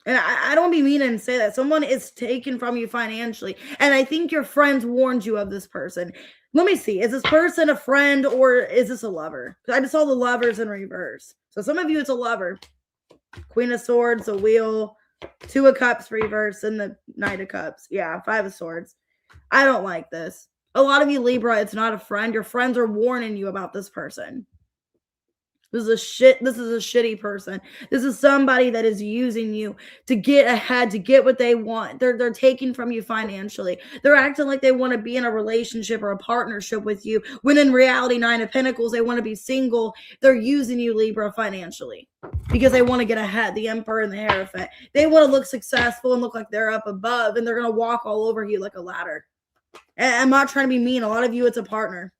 And I don't be mean and say that. Someone is taken from you financially, and I think your friends warned you of this person. Let me see. Is this person a friend, or is this a lover? I just saw the lovers in reverse. So some of you, it's a lover. Queen of Swords, a wheel, 2 of Cups reverse, and the Knight of Cups. Yeah, 5 of Swords. I don't like this. A lot of you, Libra, it's not a friend. Your friends are warning you about this person. This is a shitty person. This is somebody that is using you to get ahead, to get what they want. They're taking from you financially. They're acting like they want to be in a relationship or a partnership with you, when in reality, 9 of Pentacles, they want to be single. They're using you, Libra, financially because they want to get ahead. The Emperor and the Hierophant. They want to look successful and look like they're up above, and they're going to walk all over you like a ladder. And I'm not trying to be mean. A lot of you, it's a partner.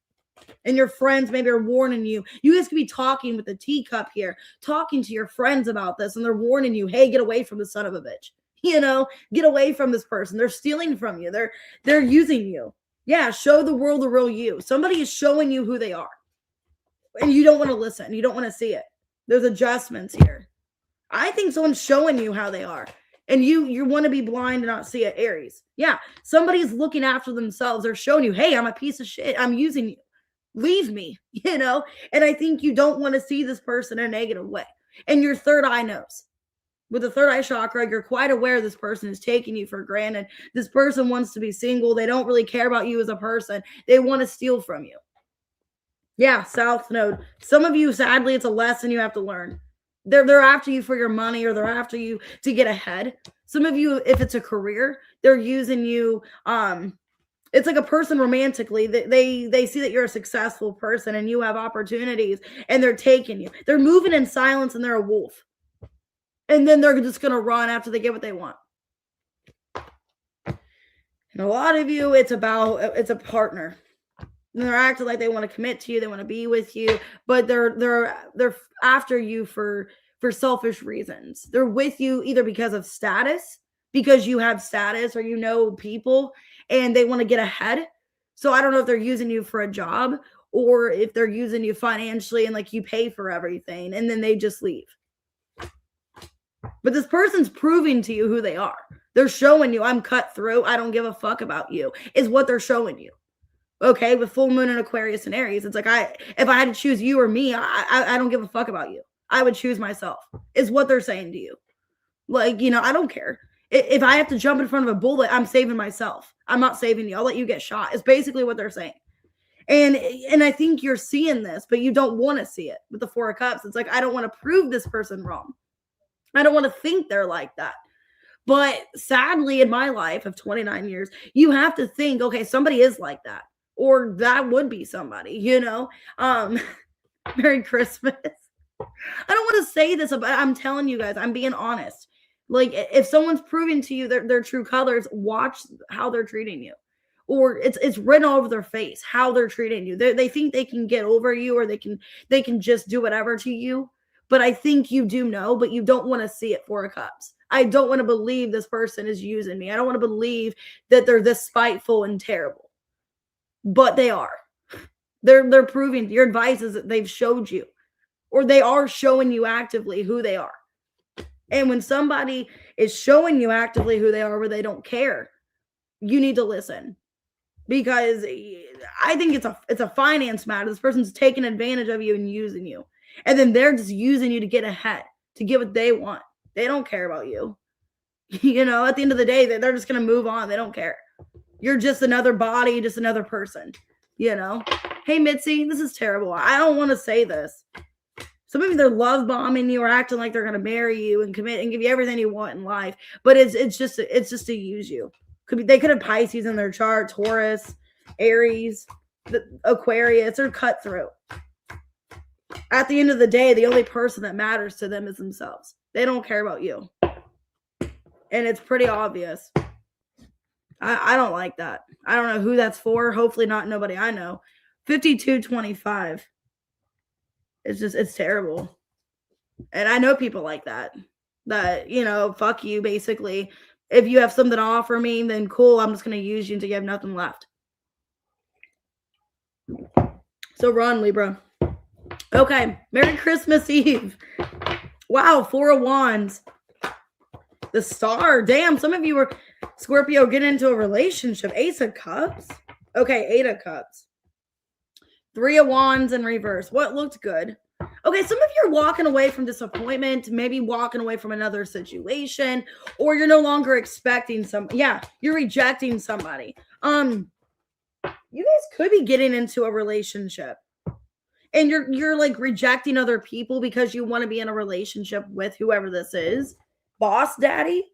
And your friends maybe are warning you. You guys could be talking with the teacup here, talking to your friends about this, and they're warning you, hey, get away from the son of a bitch. Get away from this person. They're stealing from you. They're using you. Yeah, show the world the real you. Somebody is showing you who they are. And you don't want to listen. You don't want to see it. There's adjustments here. I think someone's showing you how they are. And you want to be blind and not see it, Aries. Yeah, somebody's looking after themselves. They're showing you, hey, I'm a piece of shit. I'm using you. Leave me, and I think you don't want to see this person in a negative way. And your third eye knows. With the third eye chakra, you're quite aware this person is taking you for granted. This person wants to be single. They don't really care about you as a person. They want to steal from you. Yeah, South Node. Some of you, sadly, it's a lesson you have to learn. They're after you for your money, or they're after you to get ahead. Some of you, if it's a career, they're using you. It's like a person romantically. They see that you're a successful person and you have opportunities, and they're taking you. They're moving in silence, and they're a wolf. And then they're just going to run after they get what they want. And a lot of you, it's a partner. And they're acting like they want to commit to you, they want to be with you, but they're after you for selfish reasons. They're with you either because of status, because you have status or you know people, and they want to get ahead. So I don't know if they're using you for a job or if they're using you financially and like you pay for everything and then they just leave. But this person's proving to you who they are. They're showing you, I'm cut through. I don't give a fuck about you, is what they're showing you. Okay, with full moon and Aquarius and Aries, it's like if I had to choose you or me, I don't give a fuck about you. I would choose myself, is what they're saying to you. Like, I don't care. If I have to jump in front of a bullet, I'm saving myself. I'm not saving you. I'll let you get shot. It's basically what they're saying. And I think you're seeing this, but you don't want to see it with the Four of Cups. It's like, I don't want to prove this person wrong. I don't want to think they're like that. But sadly, in my life of 29 years, you have to think, okay, somebody is like that. Or that would be somebody, Merry Christmas. I don't want to say this, but I'm telling you guys, I'm being honest. Like, if someone's proving to you their true colors, watch how they're treating you. Or it's written all over their face how they're treating you. They think they can get over you, or they can just do whatever to you. But I think you do know, but you don't want to see it. Four of Cups. I don't want to believe this person is using me. I don't want to believe that they're this spiteful and terrible. But they are. They're proving your advice is that they've showed you, or they are showing you actively who they are. And when somebody is showing you actively who they are, where they don't care, you need to listen. Because I think it's a finance matter. This person's taking advantage of you and using you. And then they're just using you to get ahead, to get what they want. They don't care about you. At the end of the day, they're just going to move on. They don't care. You're just another body, just another person, Hey, Mitzi, this is terrible. I don't want to say this. So maybe they're love bombing you or acting like they're going to marry you and commit and give you everything you want in life. But it's just to use you. They could have Pisces in their chart, Taurus, Aries, Aquarius, or cutthroat. At the end of the day, the only person that matters to them is themselves. They don't care about you. And it's pretty obvious. I don't like that. I don't know who that's for. Hopefully not nobody I know. 5225. It's terrible. And I know people like that. That, fuck you, basically. If you have something to offer me, then cool. I'm just going to use you until you have nothing left. So run, Libra. Okay. Merry Christmas Eve. Wow. 4 of Wands. The Star. Damn. Some of you were Scorpio getting into a relationship. Ace of Cups. Okay. 8 of Cups. 3 of Wands in reverse. What looked good? Okay, some of you are walking away from disappointment, maybe walking away from another situation, or you're no longer expecting you're rejecting somebody. You guys could be getting into a relationship and you're like rejecting other people because you want to be in a relationship with whoever this is. Boss daddy?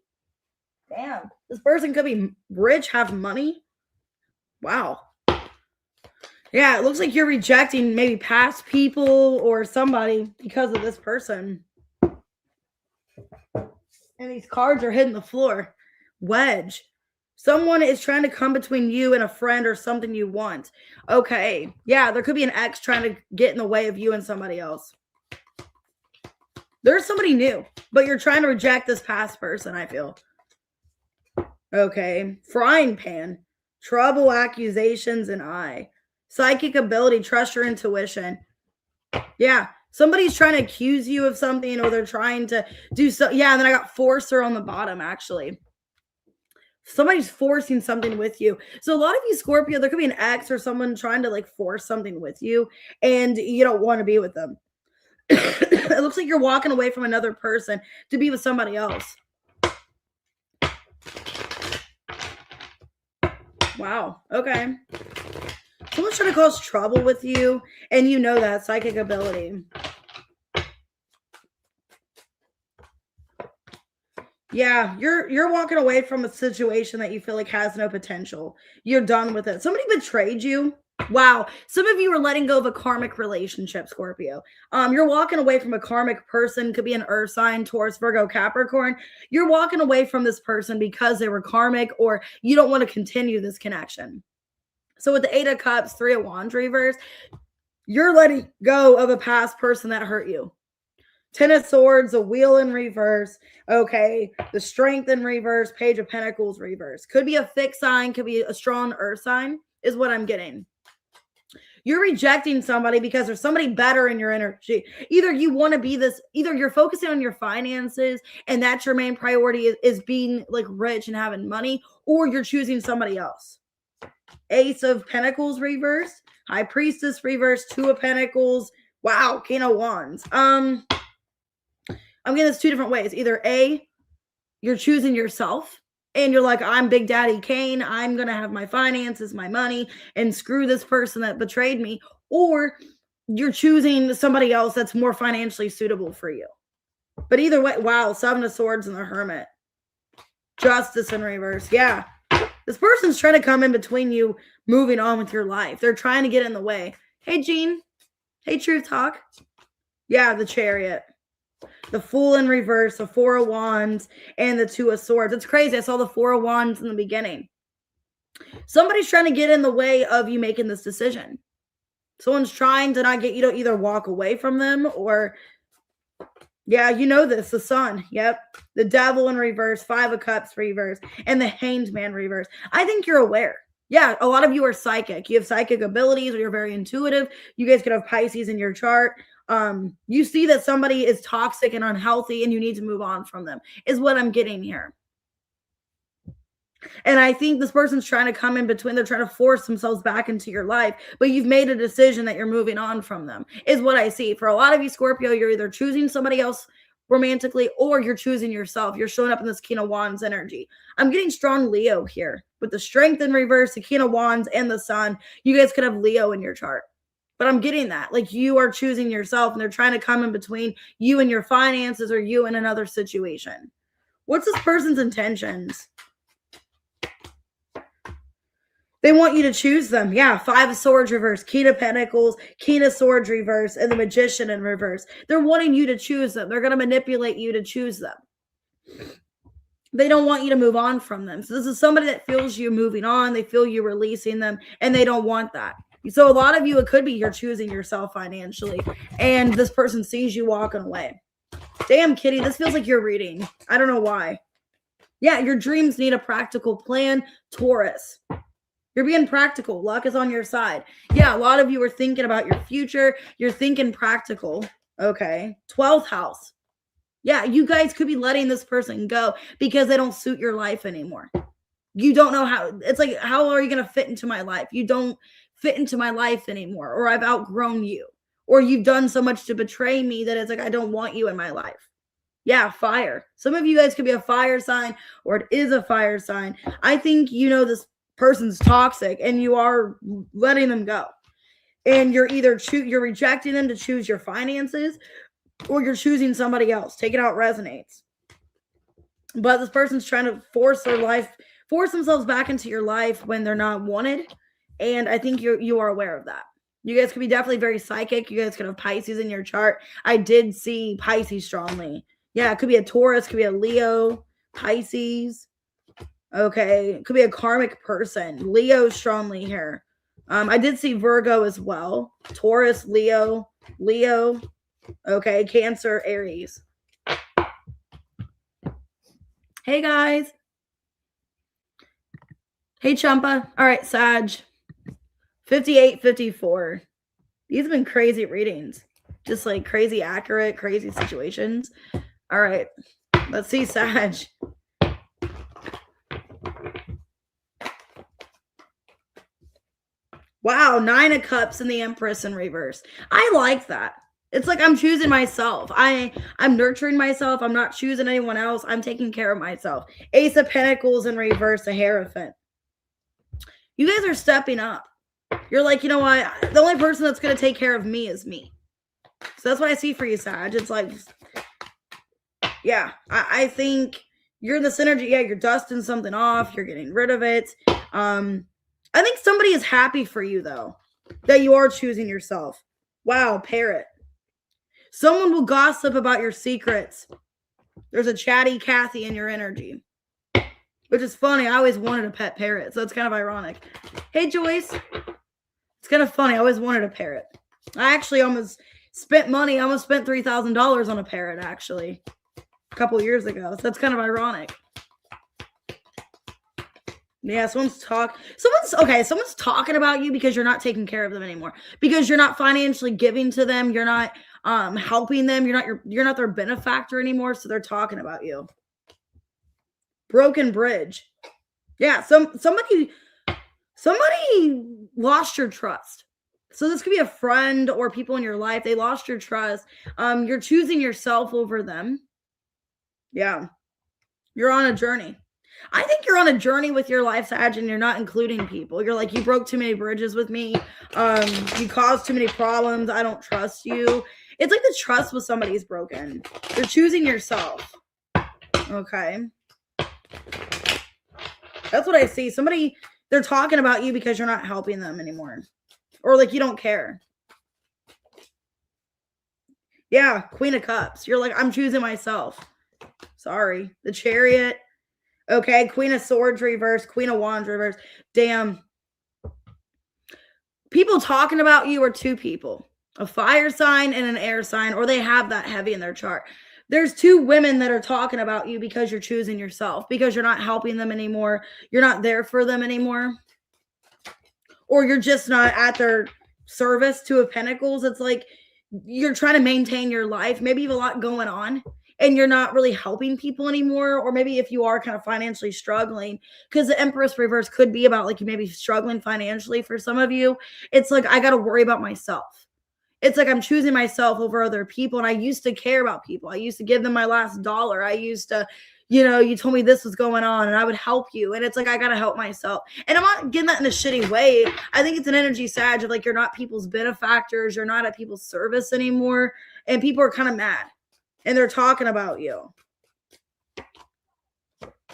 Damn, this person could be rich, have money. Wow. Yeah, it looks like you're rejecting maybe past people or somebody because of this person. And these cards are hitting the floor. Wedge. Someone is trying to come between you and a friend or something you want. Okay. Yeah, there could be an ex trying to get in the way of you and somebody else. There's somebody new, but you're trying to reject this past person, I feel. Okay. Frying pan. Trouble, accusations, and psychic ability, trust your intuition. Yeah, somebody's trying to accuse you of something, or they're trying to do so. Yeah, and then I got forcer on the bottom, actually. Somebody's forcing something with you. So a lot of you Scorpio, there could be an ex or someone trying to like force something with you, and you don't want to be with them. It looks like you're walking away from another person to be with somebody else. Wow. Okay. Someone's trying to cause trouble with you, and you know that. Psychic ability. Yeah, you're walking away from a situation that you feel like has no potential. You're done with it. Somebody betrayed you. Wow. Some of you are letting go of a karmic relationship, Scorpio. You're walking away from a karmic person, could be an earth sign, Taurus, Virgo, Capricorn. You're walking away from this person because they were karmic, or you don't want to continue this connection. So with the 8 of Cups, 3 of Wands reverse, you're letting go of a past person that hurt you. 10 of Swords, a Wheel in reverse. Okay. The Strength in reverse, Page of Pentacles reverse. Could be a fixed sign, could be a strong earth sign, is what I'm getting. You're rejecting somebody because there's somebody better in your energy. Either you want to be this, either you're focusing on your finances and that's your main priority is being like rich and having money, or you're choosing somebody else. Ace of Pentacles reverse, High Priestess reverse, 2 of Pentacles. Wow, King of Wands. I'm getting this 2 different ways. Either A, you're choosing yourself and you're like, I'm Big Daddy Kane. I'm going to have my finances, my money, and screw this person that betrayed me. Or you're choosing somebody else that's more financially suitable for you. But either way, wow, 7 of Swords and the Hermit. Justice in reverse. Yeah. This person's trying to come in between you moving on with your life. They're trying to get in the way. Hey, Jean. Hey, Truth Talk. Yeah, the Chariot. The Fool in reverse, the 4 of Wands, and the 2 of Swords. It's crazy. I saw the 4 of Wands in the beginning. Somebody's trying to get in the way of you making this decision. Someone's trying to not get you to either walk away from them or, yeah, you know this, the Sun. Yep. The Devil in reverse, 5 of Cups reverse, and the Hanged Man reverse. I think you're aware. Yeah, a lot of you are psychic. You have psychic abilities or you're very intuitive. You guys could have Pisces in your chart. You see that somebody is toxic and unhealthy and you need to move on from them, is what I'm getting here. And I think this person's trying to come in between. They're trying to force themselves back into your life, but you've made a decision that you're moving on from them, is what I see. For a lot of you, Scorpio, you're either choosing somebody else romantically or you're choosing yourself. You're showing up in this King of Wands energy. I'm getting strong Leo here with the Strength in reverse, the King of Wands, and the Sun. You guys could have Leo in your chart. But I'm getting that. Like, you are choosing yourself and they're trying to come in between you and your finances or you in another situation. What's this person's intentions? They want you to choose them. Yeah, 5 of Swords reverse, King of Pentacles, King of Swords reverse, and the Magician in reverse. They're wanting you to choose them. They're going to manipulate you to choose them. They don't want you to move on from them. So this is somebody that feels you moving on. They feel you releasing them, and they don't want that. So a lot of you, it could be you're choosing yourself financially, and this person sees you walking away. Damn, Kitty, this feels like you're reading. I don't know why. Yeah, your dreams need a practical plan, Taurus. You're being practical. Luck is on your side. Yeah, a lot of you are thinking about your future. You're thinking practical. Okay. 12th house. Yeah, you guys could be letting this person go because they don't suit your life anymore. You don't know how. It's like, how are you going to fit into my life? You don't fit into my life anymore, or I've outgrown you, or you've done so much to betray me that it's like, I don't want you in my life. Yeah, fire. Some of you guys could be a fire sign, or it is a fire sign. I think you know this person's toxic and you are letting them go. And you're either you're rejecting them to choose your finances, or you're choosing somebody else. Take it out resonates. But this person's trying to force themselves back into your life when they're not wanted. And I think you are aware of that. You guys could be definitely very psychic. You guys could have Pisces in your chart. I did see Pisces strongly. Yeah, it could be a Taurus, could be a Leo, Pisces. Okay, it could be a karmic person. Leo strongly here. I did see Virgo as well. Taurus, Leo. Okay, Cancer, Aries. Hey, guys. Hey, Champa. All right, Sag. 58, 54. These have been crazy readings. Just like crazy accurate, crazy situations. All right, let's see, Sag. Wow, 9 of Cups and the Empress in reverse. I like that. It's like I'm choosing myself. I'm nurturing myself. I'm not choosing anyone else. I'm taking care of myself. Ace of Pentacles in reverse, a Hierophant. You guys are stepping up. You're like, you know what? The only person that's going to take care of me is me. So that's what I see for you, Sag. It's like, yeah, I think you're in the synergy. Yeah, you're dusting something off. You're getting rid of it. I think somebody is happy for you, though. that you are choosing yourself. Wow, parrot. Someone will gossip about your secrets. There's a chatty Kathy in your energy, which is funny. I always wanted a pet parrot, so it's kind of ironic. Hey, Joyce. It's kind of funny. I always wanted a parrot. I actually almost spent money. I almost spent $3,000 on a parrot, actually, a couple years ago. So that's kind of ironic. Yeah, someone's talking about you because you're not taking care of them anymore. Because you're not financially giving to them. You're not helping them. You're not their benefactor anymore. So they're talking about you. Broken bridge. Yeah, somebody lost your trust. So this could be a friend or people in your life. They lost your trust. You're choosing yourself over them. Yeah. You're on a journey. I think you're on a journey with your life, Sag, and you're not including people. You're like, you broke too many bridges with me. You caused too many problems. I don't trust you. It's like the trust with somebody is broken. You're choosing yourself. Okay. That's what I see. They're talking about you because you're not helping them anymore. Or like you don't care. Yeah, Queen of Cups. You're like, I'm choosing myself. Sorry. The Chariot. Okay, Queen of Swords reverse, Queen of Wands reverse. Damn. People talking about you are two people. A fire sign and an air sign, or they have that heavy in their chart. There's two women that are talking about you because you're choosing yourself, because you're not helping them anymore. You're not there for them anymore. Or you're just not at their service. Two of Pentacles. It's like you're trying to maintain your life. Maybe you have a lot going on and you're not really helping people anymore. Or maybe if you are kind of financially struggling, because the Empress reverse could be about like you may be struggling financially for some of you. It's like, I got to worry about myself. It's like I'm choosing myself over other people. And I used to care about people. I used to give them my last dollar. I used to, you told me this was going on and I would help you. And it's like, I got to help myself. And I'm not getting that in a shitty way. I think it's an energy, Sag, of like, you're not people's benefactors. You're not at people's service anymore. And people are kind of mad and they're talking about you.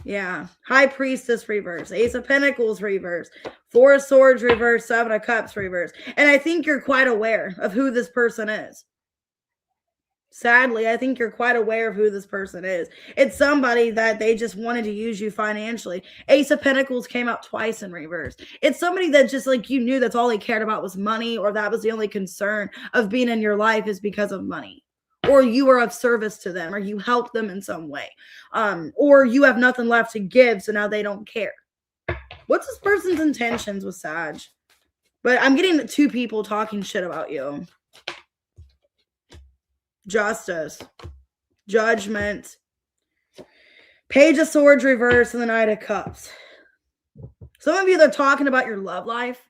Yeah. High Priestess reverse. Ace of Pentacles reverse. Four of Swords reverse. Seven of Cups reverse. And I think you're quite aware of who this person is. Sadly, I think you're quite aware of who this person is. It's somebody that they just wanted to use you financially. Ace of Pentacles came out twice in reverse. It's somebody that just like you knew that's all they cared about was money, or that was the only concern of being in your life is because of money. Or you were of service to them, or you helped them in some way. Or you have nothing left to give, so now they don't care. What's this person's intentions with Sag? But I'm getting two people talking shit about you. Justice. Judgment. Page of Swords reverse and the Knight of Cups. Some of you, they're talking about your love life.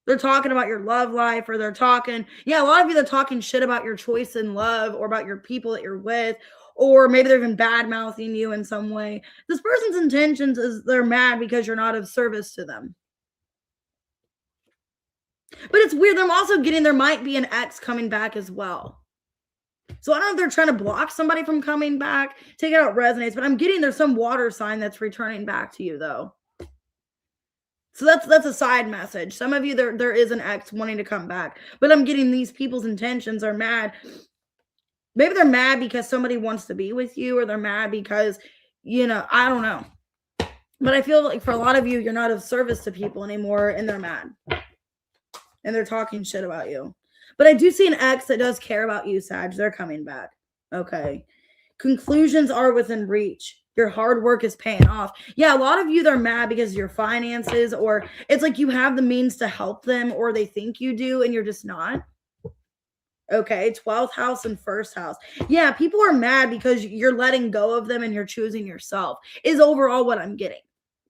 They're talking about your love life, or they're talking, a lot of you, they're talking shit about your choice in love, or about your people that you're with, or maybe they're even bad-mouthing you in some way. This person's intentions is they're mad because you're not of service to them. But it's weird. I'm also getting there might be an ex coming back as well. So I don't know if they're trying to block somebody from coming back. Take it out resonates, but I'm getting there's some water sign that's returning back to you, though. So that's a side message. Some of you, there is an ex wanting to come back. But I'm getting these people's intentions are mad. Maybe they're mad because somebody wants to be with you, or they're mad because, I don't know. But I feel like for a lot of you, you're not of service to people anymore, and they're mad. And they're talking shit about you. But I do see an ex that does care about you, Sag. They're coming back. Okay. Conclusions are within reach. Your hard work is paying off. Yeah, a lot of you, they're mad because of your finances, or it's like you have the means to help them, or they think you do, and you're just not. Okay, 12th house and 1st house. Yeah, people are mad because you're letting go of them and you're choosing yourself, is overall what I'm getting.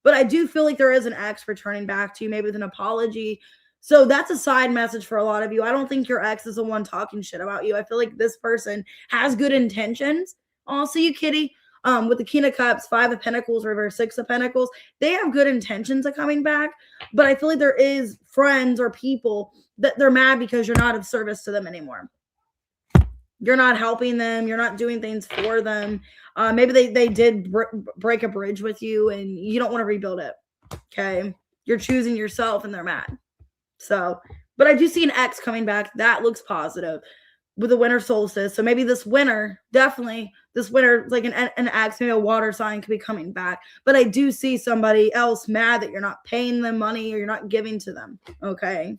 But I do feel like there is an ex returning back to you, maybe with an apology. So that's a side message for a lot of you. I don't think your ex is the one talking shit about you. I feel like this person has good intentions. I'll see you, Kitty. With the King of Cups, 5 of Pentacles, reverse 6 of Pentacles, they have good intentions of coming back. But I feel like there is friends or people that they're mad because you're not of service to them anymore. You're not helping them. You're not doing things for them. Maybe they did break a bridge with you and you don't want to rebuild it. Okay. You're choosing yourself and they're mad. So But I do see an X coming back. That looks positive with the winter solstice. So maybe this winter, definitely this winter, like an X, maybe a water sign could be coming back. But I do see somebody else mad that you're not paying them money or you're not giving to them. Okay.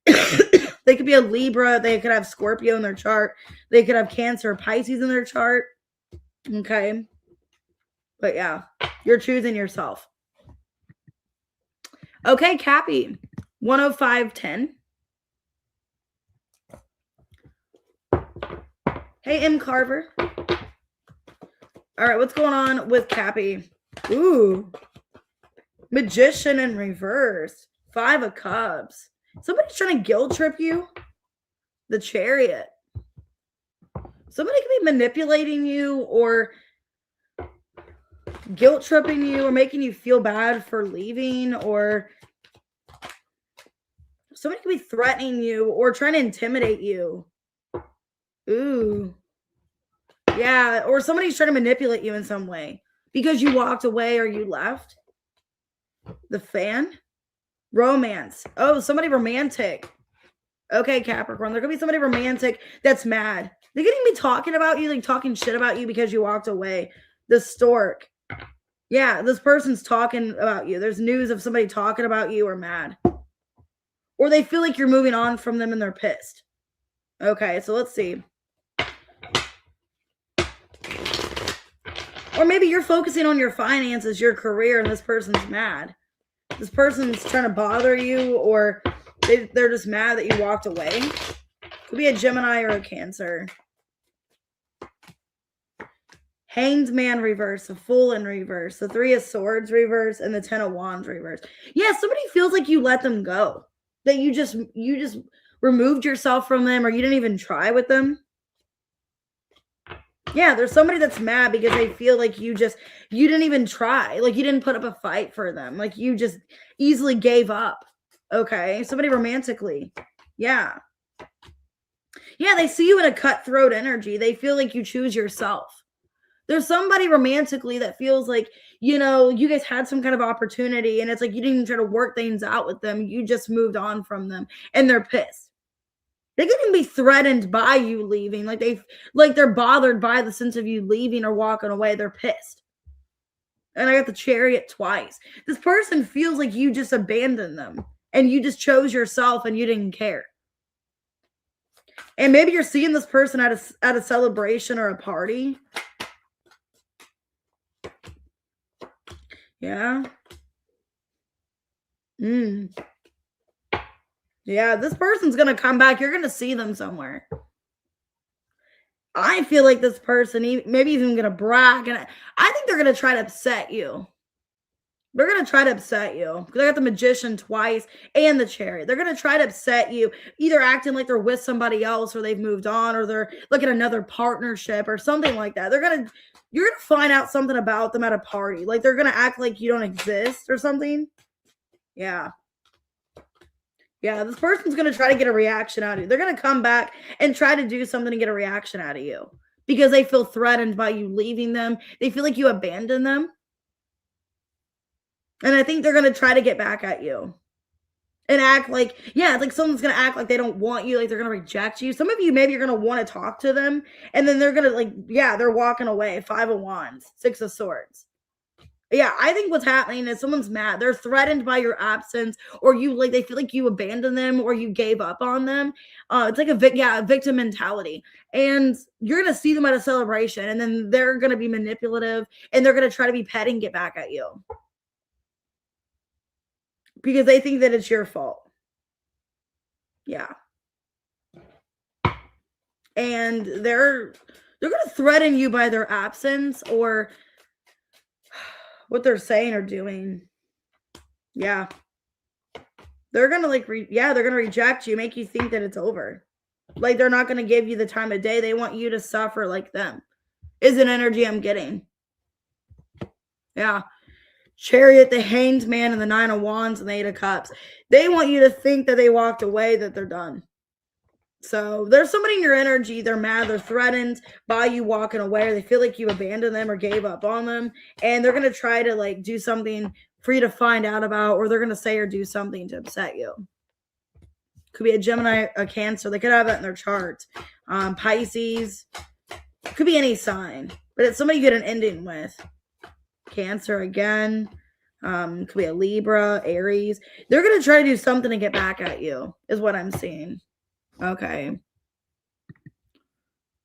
They could be a Libra. They could have Scorpio in their chart. They could have Cancer or Pisces in their chart. Okay. But yeah, you're choosing yourself. Okay, Cappy, 10510. Hey, M. Carver. All right, what's going on with Cappy? Ooh, Magician in reverse. 5 of Cups. Somebody's trying to guilt trip you. The Chariot. Somebody could be manipulating you or guilt tripping you or making you feel bad for leaving, or somebody could be threatening you or trying to intimidate you. Ooh. Yeah, or somebody's trying to manipulate you in some way because you walked away or you left. The Fan. Romance. Oh, somebody romantic. Okay, Capricorn. There could be somebody romantic that's mad. They're getting me talking about you, like talking shit about you because you walked away. The Stork. Yeah, this person's talking about you. There's news of somebody talking about you or mad. Or they feel like you're moving on from them and they're pissed. Okay, so let's see. Or maybe you're focusing on your finances, your career, and this person's mad. This person's trying to bother you, or they're just mad that you walked away. Could be a Gemini or a Cancer. Hanged Man reverse, a Fool in reverse, the 3 of Swords reverse, and the 10 of Wands reverse. Yeah, somebody feels like you let them go. That you just removed yourself from them, or you didn't even try with them. Yeah, there's somebody that's mad because they feel like you didn't even try. Like you didn't put up a fight for them. Like you just easily gave up. Okay, somebody romantically. Yeah. Yeah, they see you in a cutthroat energy. They feel like you choose yourself. There's somebody romantically that feels like, you guys had some kind of opportunity and it's like you didn't even try to work things out with them. You just moved on from them and they're pissed. They could even be threatened by you leaving. Like they're bothered by the sense of you leaving or walking away. They're pissed. And I got the Chariot twice. This person feels like you just abandoned them and you just chose yourself and you didn't care. And maybe you're seeing this person at a celebration or a party. Yeah. Yeah, this person's going to come back. You're going to see them somewhere. I feel like this person, maybe even going to brag. And I think they're going to try to upset you. They're going to try to upset you. Because I got the Magician twice and the Chariot. They're going to try to upset you, either acting like they're with somebody else or they've moved on or they're looking at another partnership or something like that. You're going to find out something about them at a party. Like they're going to act like you don't exist or something. Yeah. Yeah, this person's going to try to get a reaction out of you. They're going to come back and try to do something to get a reaction out of you because they feel threatened by you leaving them. They feel like you abandoned them. And I think they're going to try to get back at you and act like, it's like someone's going to act like they don't want you, like they're going to reject you. Some of you, maybe you're going to want to talk to them and then they're going to they're walking away. 5 of Wands, 6 of Swords. Yeah, I think what's happening is someone's mad. They're threatened by your absence, or they feel like you abandoned them or you gave up on them. It's like a victim mentality. And you're going to see them at a celebration, and then they're going to be manipulative, and they're going to try to be petty and get back at you. Because they think that it's your fault. Yeah. And they're going to threaten you by their absence or what they're saying or doing. Yeah. They're going to they're going to reject you, make you think that it's over. Like they're not going to give you the time of day. They want you to suffer like them. Is an energy I'm getting. Yeah. Chariot, the Hanged Man, and the 9 of Wands and the 8 of Cups. They want you to think that they walked away, that they're done. So there's somebody in your energy, they're mad, they're threatened by you walking away, or they feel like you abandoned them or gave up on them, and they're going to try to do something for you to find out about, or they're going to say or do something to upset you. Could be a Gemini, a Cancer. They could have that in their chart. Pisces. Could be any sign. But it's somebody you get an ending with. Cancer again. Could be a Libra, Aries. They're going to try to do something to get back at you, is what I'm seeing. Okay.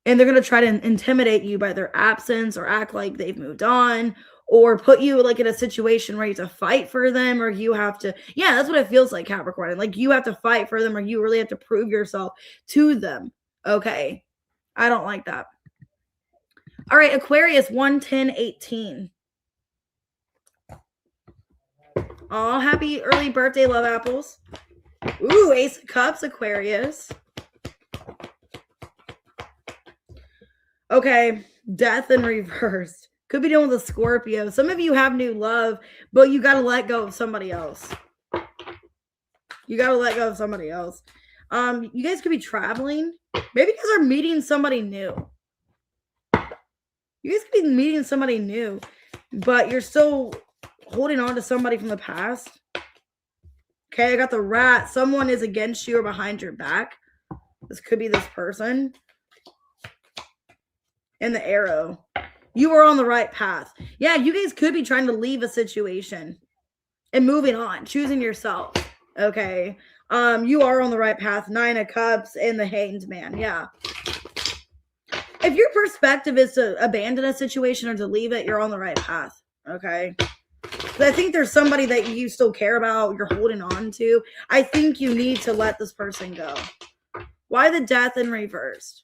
And they're going to try to intimidate you by their absence or act like they've moved on or put you like in a situation where you have to fight for them or you have to, yeah, that's what it feels like, Capricorn. Like you have to fight for them or you really have to prove yourself to them. Okay. I don't like that. All right. Aquarius 1-10-18. Oh, happy early birthday, love apples. Ooh, Ace of Cups, Aquarius. Okay, Death in reverse. Could be dealing with a Scorpio. Some of you have new love, but you got to let go of somebody else. You got to let go of somebody else. You guys could be traveling. Maybe you guys are meeting somebody new. You guys could be meeting somebody new, but you're still holding on to somebody from the past. Okay, I got the Rat. Someone is against you or behind your back. This could be this person. And the Arrow. You are on the right path. Yeah, you guys could be trying to leave a situation and moving on, choosing yourself. Okay. You are on the right path. 9 of Cups and the Hanged Man. Yeah. If your perspective is to abandon a situation or to leave it, you're on the right path. Okay. But I think there's somebody that you still care about, you're holding on to. I think you need to let this person go. Why the Death in reverse?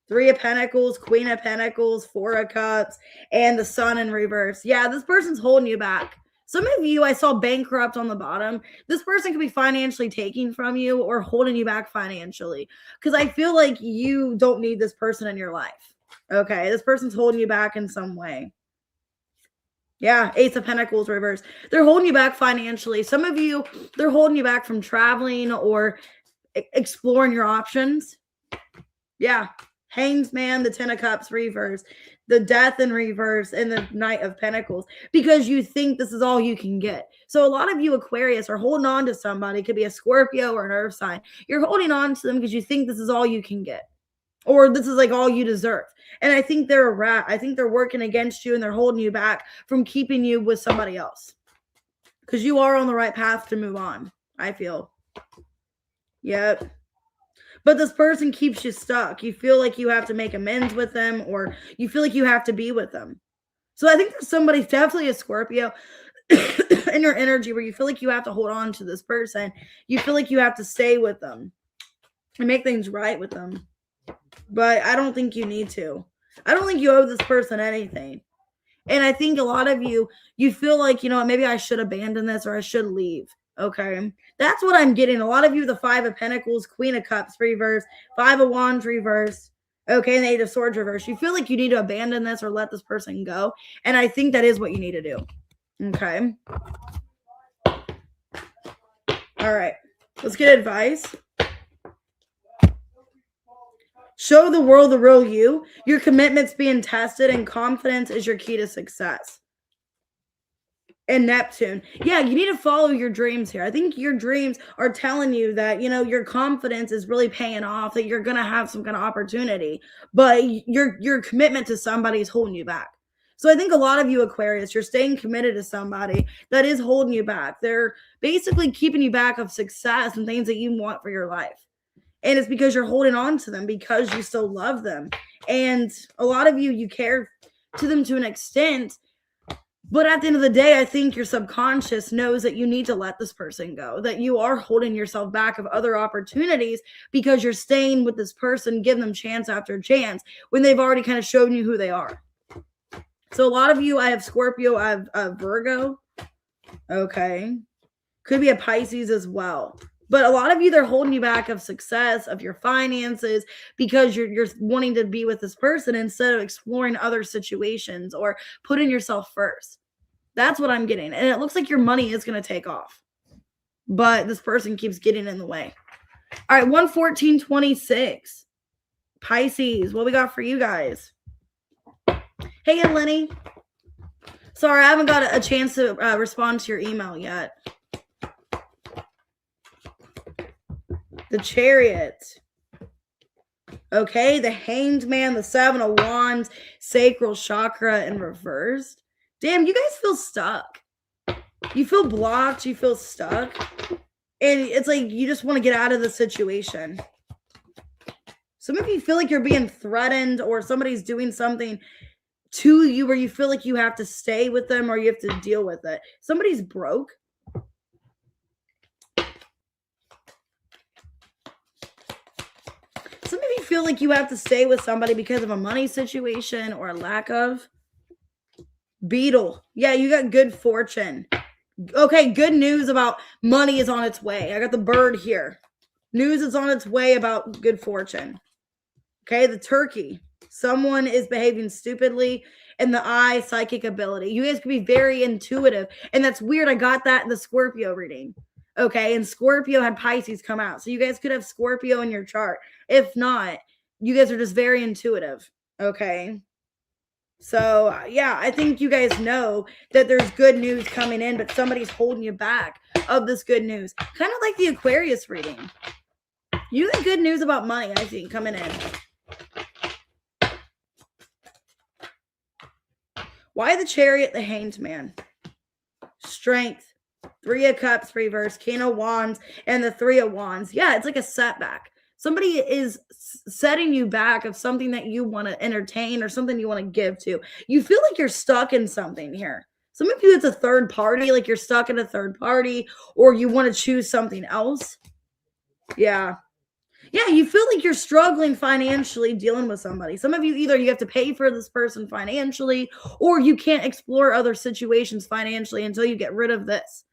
3 of Pentacles, Queen of Pentacles, 4 of Cups, and the Sun in reverse. Yeah, this person's holding you back. Some of you, I saw bankrupt on the bottom. This person could be financially taking from you or holding you back financially. Because I feel like you don't need this person in your life. Okay, this person's holding you back in some way. Yeah, Ace of Pentacles reverse. They're holding you back financially. Some of you, they're holding you back from traveling or exploring your options. Yeah. Hanged Man, the 10 of Cups reverse, the Death in reverse, and the Knight of Pentacles, because you think this is all you can get. So a lot of you Aquarius are holding on to somebody. It could be a Scorpio or an Earth sign. You're holding on to them because you think this is all you can get, or this is like all you deserve. And I think they're a rat. I think they're working against you and they're holding you back from keeping you with somebody else, because you are on the right path to move on, I feel. Yep. But this person keeps you stuck. You feel like you have to make amends with them, or you feel like you have to be with them. So I think there's somebody, definitely a Scorpio, in your energy where you feel like you have to hold on to this person. You feel like you have to stay with them and make things right with them. But I don't think you need to. I don't think you owe this person anything. And I think a lot of you, you feel like, you know, maybe I should abandon this or I should leave. Okay, that's what I'm getting. A lot of you, the 5 of Pentacles, Queen of Cups reverse, 5 of Wands reverse, okay, and the 8 of Swords reverse. You feel like you need to abandon this or let this person go, and I think that is what you need to do. Okay. All right, let's get advice. Show the world the real you. Your commitment's being tested, and confidence is your key to success. And Neptune. Yeah, you need to follow your dreams here. I think your dreams are telling you that, you know, your confidence is really paying off, that you're going to have some kind of opportunity, but your commitment to somebody is holding you back. So I think a lot of you Aquarius, you're staying committed to somebody that is holding you back. They're basically keeping you back of success and things that you want for your life. And it's because you're holding on to them because you still love them. And a lot of you, you care to them to an extent. But at the end of the day, I think your subconscious knows that you need to let this person go, that you are holding yourself back of other opportunities because you're staying with this person, giving them chance after chance when they've already kind of shown you who they are. So a lot of you, I have Scorpio, I have Virgo. Okay. Could be a Pisces as well. But a lot of you, they're holding you back of success, of your finances, because you're wanting to be with this person instead of exploring other situations or putting yourself first. That's what I'm getting. And it looks like your money is going to take off. But this person keeps getting in the way. All right, 11426. Pisces, what we got for you guys? Hey, Lenny. Sorry, I haven't got a chance to respond to your email yet. the Chariot. Okay, the Hanged Man, the Seven of Wands, Sacral Chakra in reversed. Damn, you guys feel stuck. You feel blocked. You feel stuck. And it's like you just want to get out of the situation. Some of you feel like you're being threatened or somebody's doing something to you where you feel like you have to stay with them or you have to deal with it. Somebody's broke. Some of you feel like you have to stay with somebody because of a money situation or a lack of. Beetle. Yeah, you got good fortune. Okay, good news about money is on its way. I got the bird here. News is on its way about good fortune. Okay, the turkey. Someone is behaving stupidly. And the eye, psychic ability. You guys can be very intuitive. And that's weird. I got that in the Scorpio reading. Okay, and Scorpio had Pisces come out. So you guys could have Scorpio in your chart. If not, you guys are just very intuitive. Okay. So, yeah, I think you guys know that there's good news coming in, but somebody's holding you back of this good news. Kind of like the Aquarius reading. You got good news about money, I think, coming in. Why the Chariot, the Hanged Man? Strength. 3 of Cups reverse, King of Wands, and the 3 of Wands. Yeah, it's like a setback. Somebody is setting you back of something that you want to entertain or something you want to give to. You feel like you're stuck in something here. Some of you, it's a third party, like you're stuck in a third party, or you want to choose something else. Yeah. Yeah, you feel like you're struggling financially dealing with somebody. Some of you, either you have to pay for this person financially, or you can't explore other situations financially until you get rid of this.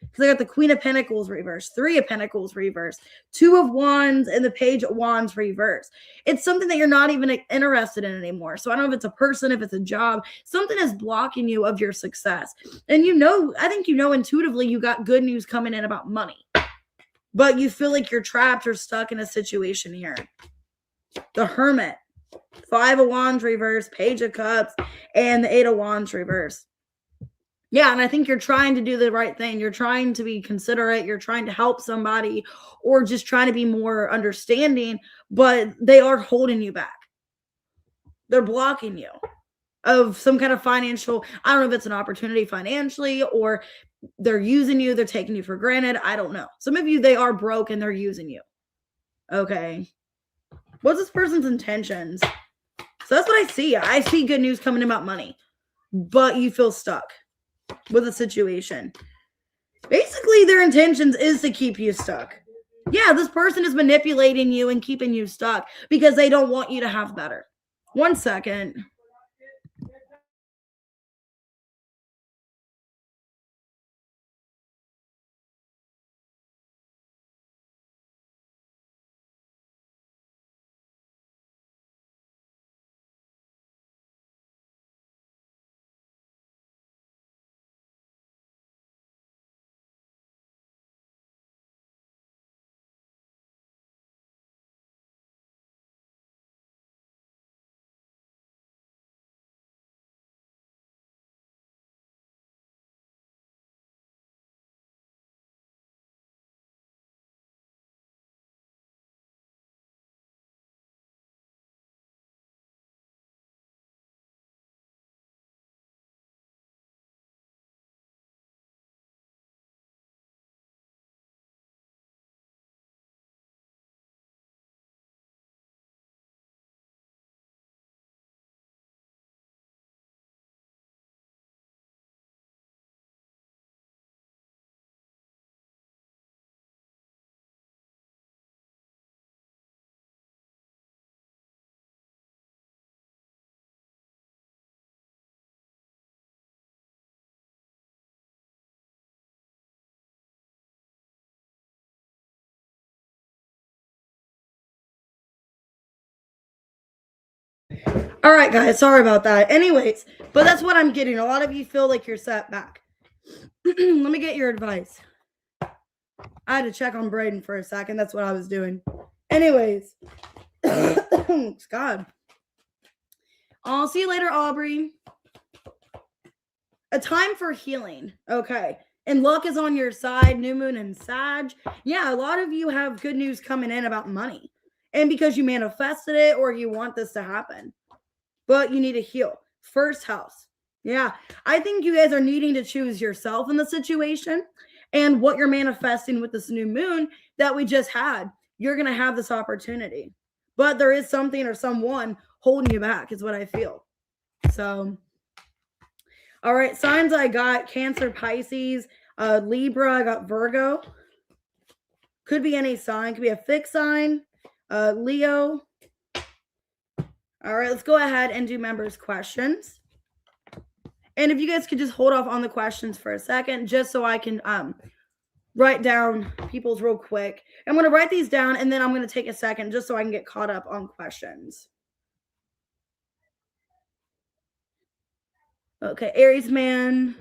Because I got the Queen of Pentacles reverse, 3 of Pentacles reverse, 2 of Wands, and the Page of Wands reverse. It's something that you're not even interested in anymore. So I don't know if it's a person, if it's a job, something is blocking you of your success. And I think intuitively you got good news coming in about money. But you feel like you're trapped or stuck in a situation here. The Hermit, 5 of Wands reverse, Page of Cups, and the 8 of Wands reverse. Yeah, and I think you're trying to do the right thing. You're trying to be considerate. You're trying to help somebody or just trying to be more understanding, but they are holding you back. They're blocking you of some kind of financial, I don't know if it's an opportunity financially or they're using you. They're taking you for granted. I don't know. Some of you, they are broke and they're using you. Okay. What's this person's intentions? So that's what I see. I see good news coming about money, but you feel stuck with a situation. Basically, their intentions is to keep you stuck. Yeah, this person is manipulating you and keeping you stuck because they don't want you to have better. 1 second. All right, guys, sorry about that. Anyways, but that's what I'm getting. A lot of you feel like you're set back. Let me get your advice. I had to check on Braden for a second. That's what I was doing. Anyways, God. I'll see you later, Aubrey. A time for healing. Okay. And luck is on your side, new moon and Sag. Yeah, a lot of you have good news coming in about money. And because you manifested it or you want this to happen. But you need to heal. First house. Yeah, I think you guys are needing to choose yourself in the situation and what you're manifesting with this new moon that we just had. You're going to have this opportunity. But there is something or someone holding you back, is what I feel. So, all right, signs I got Cancer, Pisces, Libra, I got Virgo. Could be any sign, could be a fixed sign, Leo. All right, let's go ahead and do members' questions. And if you guys could just hold off on the questions for a second, just so I can write down people's real quick. I'm going to write these down, and then I'm going to take a second just so I can get caught up on questions. Okay, Aries man.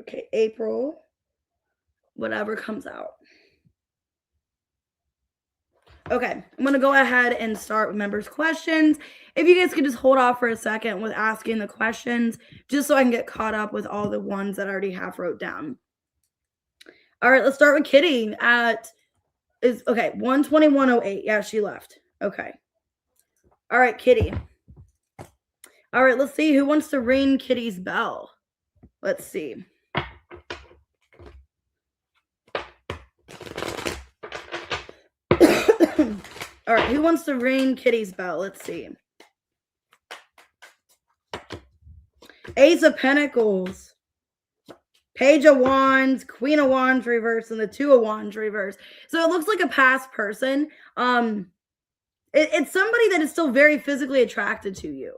Okay, April. Whatever comes out. Okay, I'm going to go ahead and start with members' questions. If you guys could just hold off for a second with asking the questions, just so I can get caught up with all the ones that I already have wrote down. All right, let's start with Kitty okay, 12108. Yeah, she left. Okay. All right, Kitty. All right, let's see who wants to ring Kitty's bell. Let's see. All right, who wants to ring Kitty's bell? Let's see. Ace of Pentacles, Page of Wands, Queen of Wands reverse, and the Two of Wands reverse. So it looks like a past person. It's somebody that is still very physically attracted to you,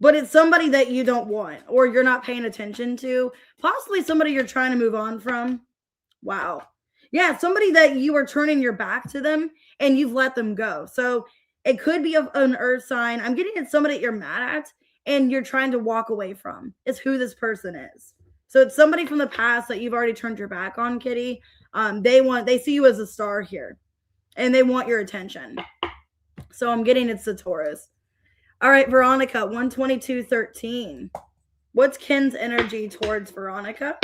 but it's somebody that you don't want or you're not paying attention to. Possibly somebody you're trying to move on from. Wow. Yeah, somebody that you are turning your back to them and you've let them go. So it could be an earth sign. I'm getting at somebody that you're mad at and you're trying to walk away from. It's who this person is. So it's somebody from the past that you've already turned your back on, Kitty. They see you as a star here and they want your attention. So I'm getting it's the Taurus. All right, Veronica, 12213. What's Ken's energy towards Veronica?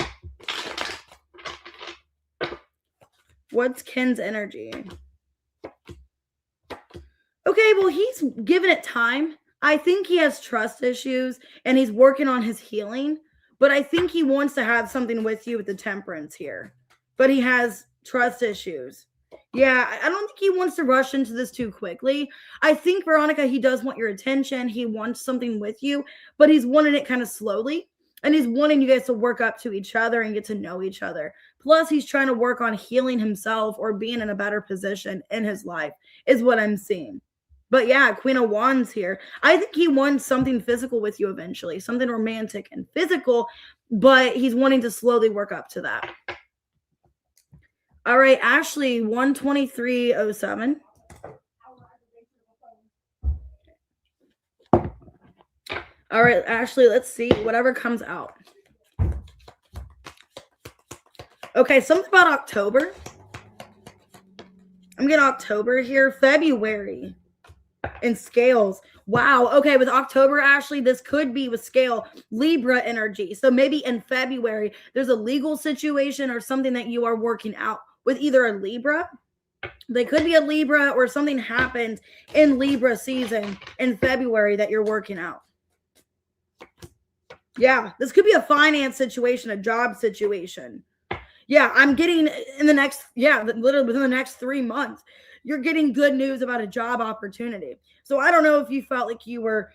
What's Ken's energy? Okay, well, he's given it time. I think he has trust issues and he's working on his healing, but I think he wants to have something with you with the Temperance here, but he has trust issues. Yeah, I don't think he wants to rush into this too quickly. I think, Veronica, he does want your attention. He wants something with you, but he's wanting it kind of slowly. And he's wanting you guys to work up to each other and get to know each other. Plus, he's trying to work on healing himself or being in a better position in his life, is what I'm seeing. But yeah, Queen of Wands here. I think he wants something physical with you eventually, something romantic and physical, but he's wanting to slowly work up to that. All right, Ashley, 12307. All right, Ashley, let's see whatever comes out. Okay, something about October. I'm getting October here. February and scales. Wow. Okay, with October, Ashley, this could be with scale Libra energy. So maybe in February, there's a legal situation or something that you are working out with either a Libra. They could be a Libra or something happened in Libra season in February that you're working out. Yeah, this could be a finance situation, a job situation. Yeah, I'm getting in the next, literally within the next 3 months, you're getting good news about a job opportunity. So I don't know if you felt like you were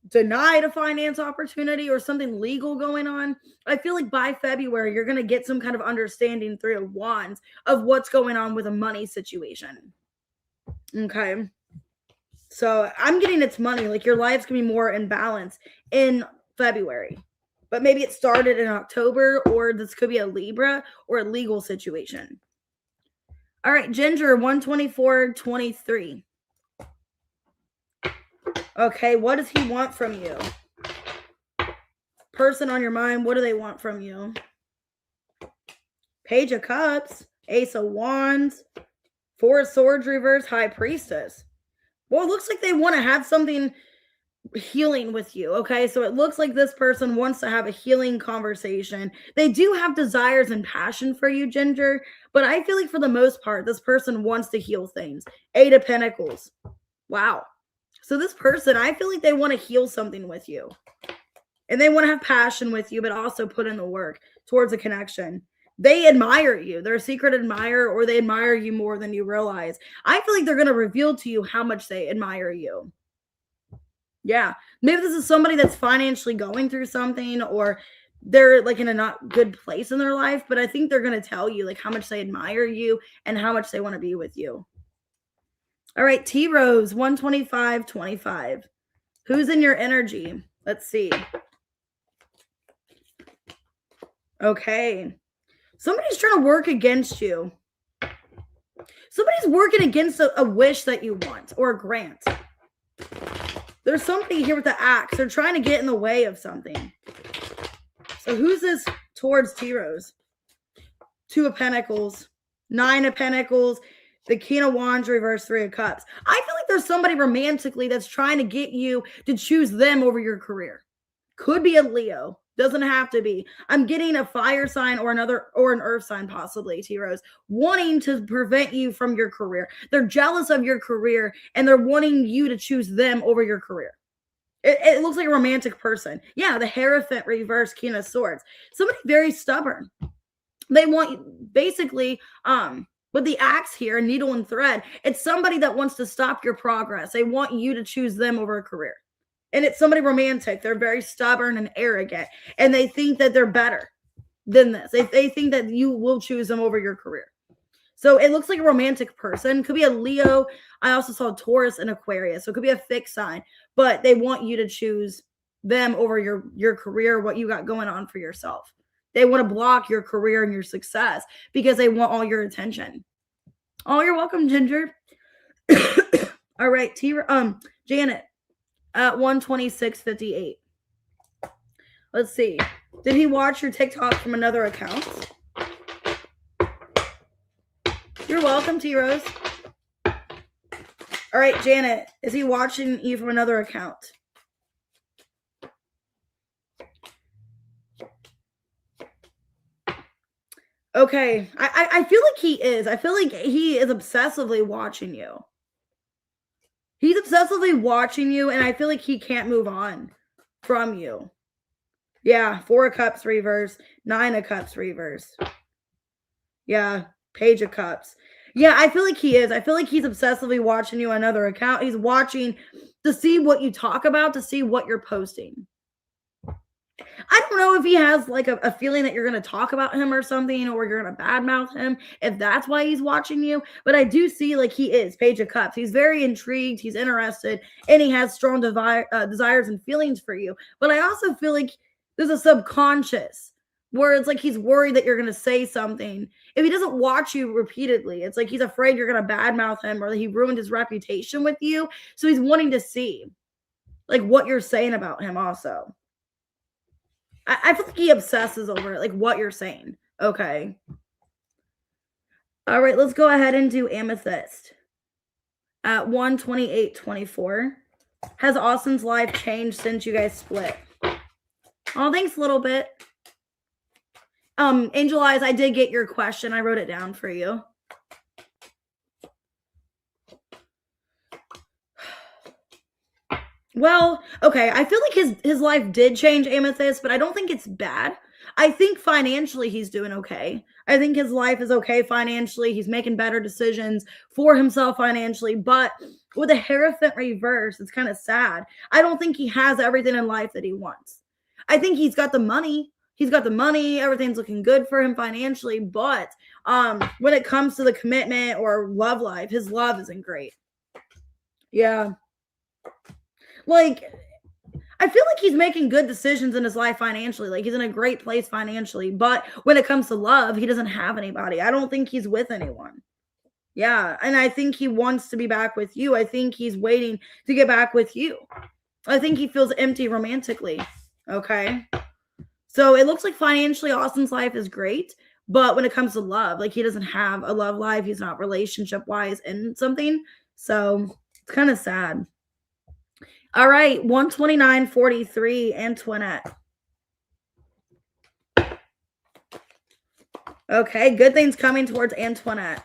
denied a finance opportunity or something legal going on. I feel like by February, you're going to get some kind of understanding through Wands of what's going on with a money situation. Okay. So I'm getting it's money. Like your life's going to be more in balance in February. But maybe it started in October, or this could be a Libra or a legal situation. All right, Ginger, 12423. Okay, what does he want from you? Person on your mind, what do they want from you? Page of Cups. Ace of Wands, Four of Swords reverse, High Priestess. Well, it looks like they want to have something healing with you. Okay. So it looks like this person wants to have a healing conversation. They do have desires and passion for you, Ginger, but I feel like for the most part, this person wants to heal things. Eight of Pentacles. Wow. So this person, I feel like they want to heal something with you. And they want to have passion with you, but also put in the work towards a connection. They admire you. They're a secret admirer, or they admire you more than you realize. I feel like they're going to reveal to you how much they admire you. Yeah. Maybe this is somebody that's financially going through something, or they're like in a not good place in their life, but I think they're going to tell you like how much they admire you and how much they want to be with you. All right. T Rose 125.25. Who's in your energy? Let's see. Okay. Somebody's trying to work against you. Somebody's working against a wish that you want or a grant. There's somebody here with the axe. They're trying to get in the way of something. So who's this towards T Rose? Two of Pentacles, Nine of Pentacles, the King of Wands reverse, Three of Cups. I feel like there's somebody romantically that's trying to get you to choose them over your career. Could be a Leo. Doesn't have to be. I'm getting a fire sign or an earth sign, possibly, T Rose, wanting to prevent you from your career. They're jealous of your career and they're wanting you to choose them over your career. It looks like a romantic person. Yeah, the Hierophant reverse, King of Swords. Somebody very stubborn. They want, basically, with the axe here, needle and thread, it's somebody that wants to stop your progress. They want you to choose them over a career. And it's somebody romantic. They're very stubborn and arrogant. And they think that they're better than this. They think that you will choose them over your career. So it looks like a romantic person. Could be a Leo. I also saw Taurus and Aquarius. So it could be a fixed sign. But they want you to choose them over your career, what you got going on for yourself. They want to block your career and your success because they want all your attention. Oh, you're welcome, Ginger. All right, Janet. At 126.58. Let's see. Did he watch your TikTok from another account? You're welcome, T Rose. All right, Janet. Is he watching you from another account? Okay. I feel like he is. I feel like he is obsessively watching you. He's obsessively watching you, and I feel like he can't move on from you. Yeah, Four of Cups reverse, Nine of Cups reverse. Yeah, Page of Cups. Yeah, I feel like he is. I feel like he's obsessively watching you on another account. He's watching to see what you talk about, to see what you're posting. I don't know if he has like a feeling that you're going to talk about him or something, or you're going to badmouth him, if that's why he's watching you. But I do see like he is Page of Cups. He's very intrigued. He's interested, and he has strong desires and feelings for you. But I also feel like there's a subconscious where it's like he's worried that you're going to say something. If he doesn't watch you repeatedly, it's like he's afraid you're going to badmouth him, or that he ruined his reputation with you. So he's wanting to see like what you're saying about him also. I feel like he obsesses over it, like what you're saying. Okay. All right, let's go ahead and do Amethyst. At 128.24. Has Austin's life changed since you guys split? Oh, thanks a little bit. Angel Eyes, I did get your question. I wrote it down for you. Well, okay, I feel like his life did change, Amethyst, but I don't think it's bad. I think financially he's doing okay. I think his life is okay financially. He's making better decisions for himself financially, but with a Hierophant reverse, it's kind of sad. I don't think he has everything in life that he wants. I think he's got the money. He's got the money. Everything's looking good for him financially, but when it comes to the commitment or love life, his love isn't great. Yeah. Like, I feel like he's making good decisions in his life financially. Like, he's in a great place financially. But when it comes to love, he doesn't have anybody. I don't think he's with anyone. Yeah. And I think he wants to be back with you. I think he's waiting to get back with you. I think he feels empty romantically. Okay. So it looks like financially Austin's life is great. But when it comes to love, like he doesn't have a love life. He's not relationship wise in something. So it's kind of sad. All right. 129.43, Antoinette. Okay. Good things coming towards Antoinette.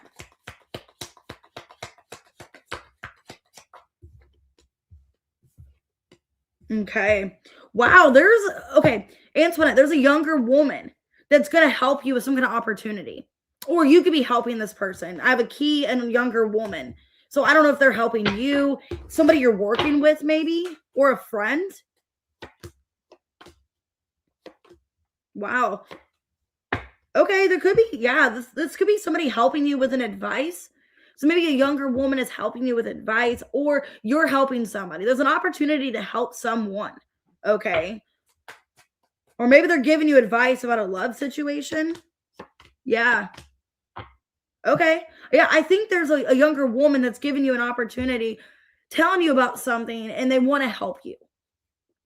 Okay. Wow. Okay. Antoinette, there's a younger woman that's going to help you with some kind of opportunity. Or you could be helping this person. I have a key and a younger woman. So I don't know if they're helping you, somebody you're working with maybe, or a friend. Wow. Okay, there could be, yeah, this could be somebody helping you with an advice. So maybe a younger woman is helping you with advice, or you're helping somebody. There's an opportunity to help someone. Okay. Or maybe they're giving you advice about a love situation. Yeah. Okay. Yeah, I think there's a younger woman that's giving you an opportunity, telling you about something, and they want to help you.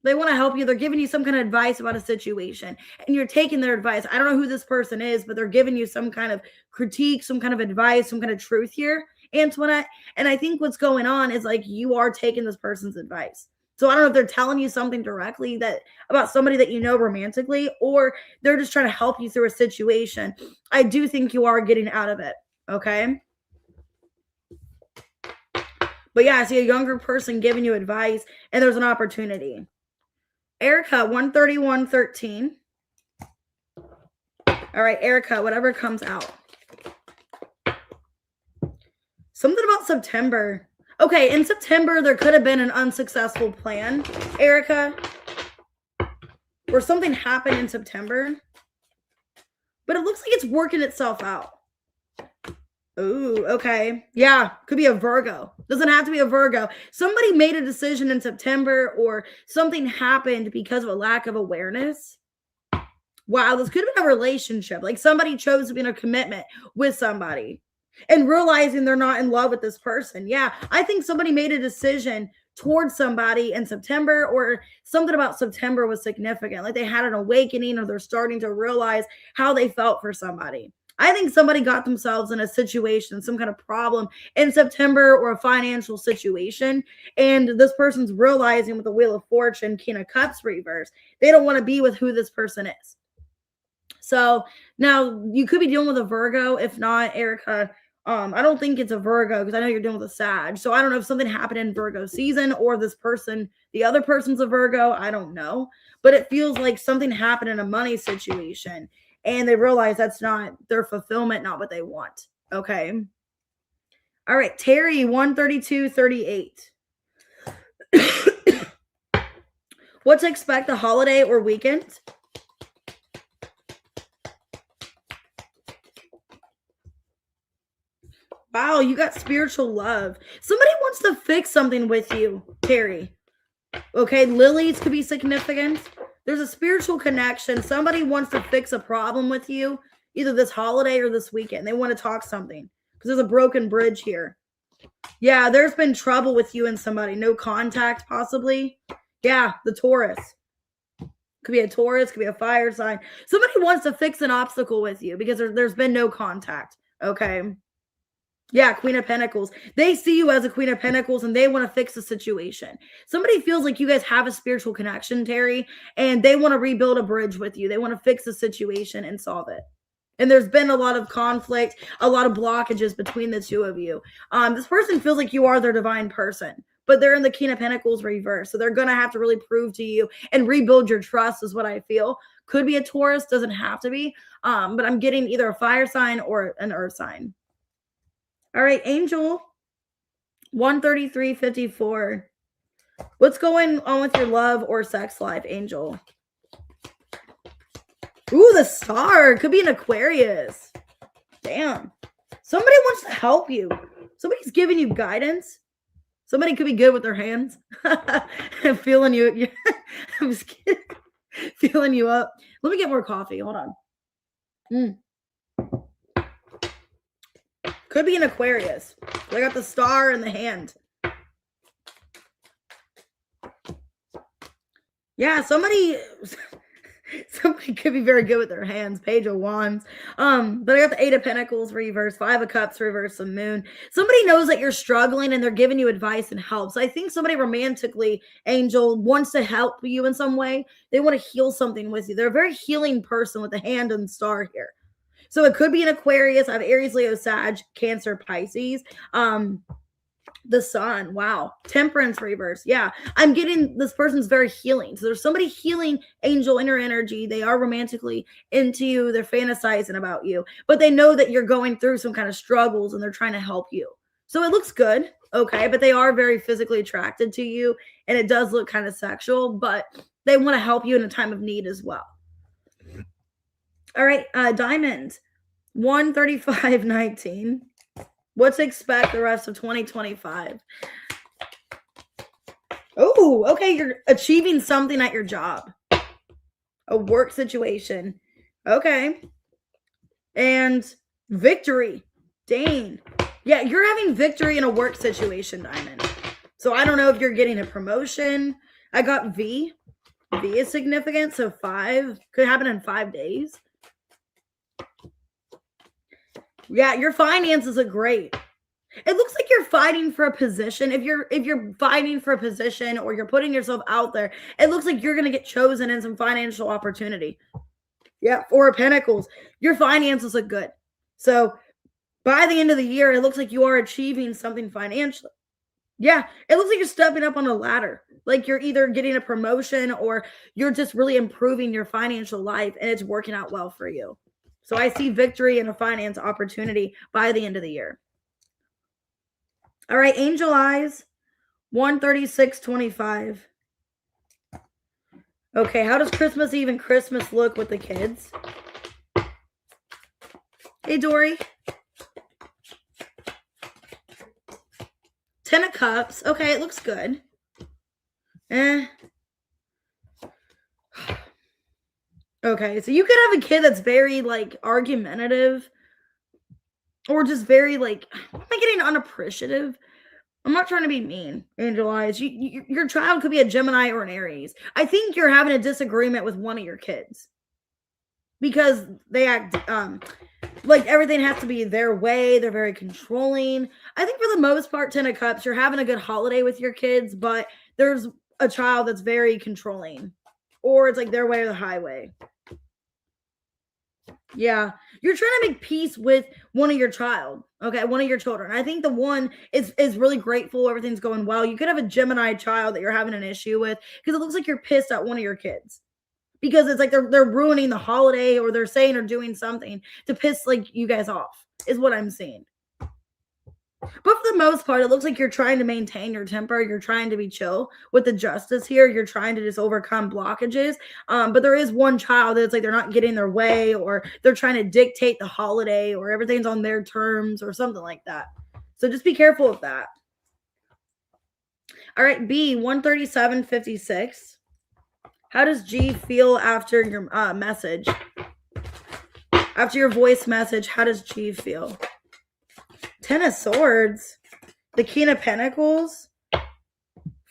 They want to help you. They're giving you some kind of advice about a situation, and you're taking their advice. I don't know who this person is, but they're giving you some kind of critique, some kind of advice, some kind of truth here, Antoinette. And I think what's going on is like you are taking this person's advice. So I don't know if they're telling you something directly that about somebody that you know romantically, or they're just trying to help you through a situation. I do think you are getting out of it. Okay. But yeah, I see a younger person giving you advice, and there's an opportunity. Erica, 131.13. All right, Erica, whatever comes out. Something about September. Okay, in September, there could have been an unsuccessful plan, Erica, or something happened in September, but it looks like it's working itself out. Ooh, okay. Yeah, could be a Virgo. Doesn't have to be a Virgo. Somebody made a decision in September, or something happened because of a lack of awareness. Wow, this could have been a relationship. Like somebody chose to be in a commitment with somebody and realizing they're not in love with this person. Yeah, I think somebody made a decision towards somebody in September, or something about September was significant. Like they had an awakening, or they're starting to realize how they felt for somebody. I think somebody got themselves in a situation, some kind of problem in September, or a financial situation. And this person's realizing with the Wheel of Fortune, King of Cups reverse, they don't want to be with who this person is. So now you could be dealing with a Virgo. If not, Erica, I don't think it's a Virgo, because I know you're dealing with a Sag. So I don't know if something happened in Virgo season, or this person, the other person's a Virgo. I don't know. But it feels like something happened in a money situation, and they realize that's not their fulfillment, not what they want. Okay. All right. Terry, 132.38. What to expect the holiday or weekend? Wow, you got spiritual love. Somebody wants to fix something with you, Terry. Okay, lilies could be significant. There's a spiritual connection. Somebody wants to fix a problem with you, either this holiday or this weekend. They want to talk something, because there's a broken bridge here. Yeah, there's been trouble with you and somebody. No contact, possibly. Yeah, the Taurus. Could be a Taurus, could be a fire sign. Somebody wants to fix an obstacle with you because there's been no contact. Okay. Yeah, Queen of Pentacles. They see you as a Queen of Pentacles, and they want to fix the situation. Somebody feels like you guys have a spiritual connection, Terry, and they want to rebuild a bridge with you. They want to fix the situation and solve it. And there's been a lot of conflict, a lot of blockages between the two of you. This person feels like you are their divine person, but they're in the King of Pentacles reverse. So they're going to have to really prove to you and rebuild your trust, is what I feel. Could be a Taurus, doesn't have to be. But I'm getting either a fire sign or an earth sign. All right, Angel, 133.54. What's going on with your love or sex life, Angel? Ooh, the Star. Could be an Aquarius. Damn. Somebody wants to help you. Somebody's giving you guidance. Somebody could be good with their hands. I'm feeling you. I'm just kidding. Feeling you up. Let me get more coffee. Hold on. Could be an Aquarius. I got the Star in the hand. Yeah, somebody Somebody could be very good with their hands. Page of Wands. But I got the Eight of Pentacles reverse, Five of Cups reverse, the Moon. Somebody knows that you're struggling and they're giving you advice and help. So I think somebody romantically, Angel, wants to help you in some way. They want to heal something with you. They're a very healing person with a hand and star here. So it could be an Aquarius. I have Aries, Leo, Sag, Cancer, Pisces. The Sun. Wow. Temperance reverse. Yeah. I'm getting this person's very healing. So there's somebody healing, Angel, inner energy. They are romantically into you. They're fantasizing about you, but they know that you're going through some kind of struggles and they're trying to help you. So it looks good. Okay. But they are very physically attracted to you and it does look kind of sexual, but they want to help you in a time of need as well. All right. Diamond 135.19. What to expect the rest of 2025? Oh, okay. You're achieving something at your job. A work situation. Okay. And victory. Dang. Yeah, you're having victory in a work situation, Diamond. So I don't know if you're getting a promotion. I got V. V is significant. So 5 could happen in 5 days. Yeah, your finances are great. It looks like you're fighting for a position. If you're fighting for a position or you're putting yourself out there, it looks like you're going to get chosen in some financial opportunity. Yeah, Four of Pentacles. Your finances look good. So by the end of the year, it looks like you are achieving something financially. Yeah, it looks like you're stepping up on a ladder. Like you're either getting a promotion or you're just really improving your financial life and it's working out well for you. So I see victory and a finance opportunity by the end of the year. All right, Angel Eyes, 136.25. Okay, how does Christmas Eve and Christmas look with the kids? Hey, Dory. 10 of Cups. Okay, it looks good. Okay, so you could have a kid that's very, like, argumentative or just very, like, am I getting unappreciative? I'm not trying to be mean, Angel Eyes. Your child could be a Gemini or an Aries. I think you're having a disagreement with one of your kids because they act like everything has to be their way. They're very controlling. I think for the most part, 10 of Cups, you're having a good holiday with your kids, but there's a child that's very controlling or it's like their way or the highway. Yeah, you're trying to make peace with one of your child. Okay, one of your children. I think the one is really grateful. Everything's going well. You could have a Gemini child that you're having an issue with because it looks like you're pissed at one of your kids because it's like they're ruining the holiday or they're saying or doing something to piss like you guys off is what I'm seeing. But for the most part, it looks like you're trying to maintain your temper. You're trying to be chill with the justice here. You're trying to just overcome blockages. But there is one child that's like they're not getting their way or they're trying to dictate the holiday or everything's on their terms or something like that. So just be careful of that. All right, B, 137.56. How does G feel after your message? After your voice message, how does G feel? 10 of Swords, the King of Pentacles,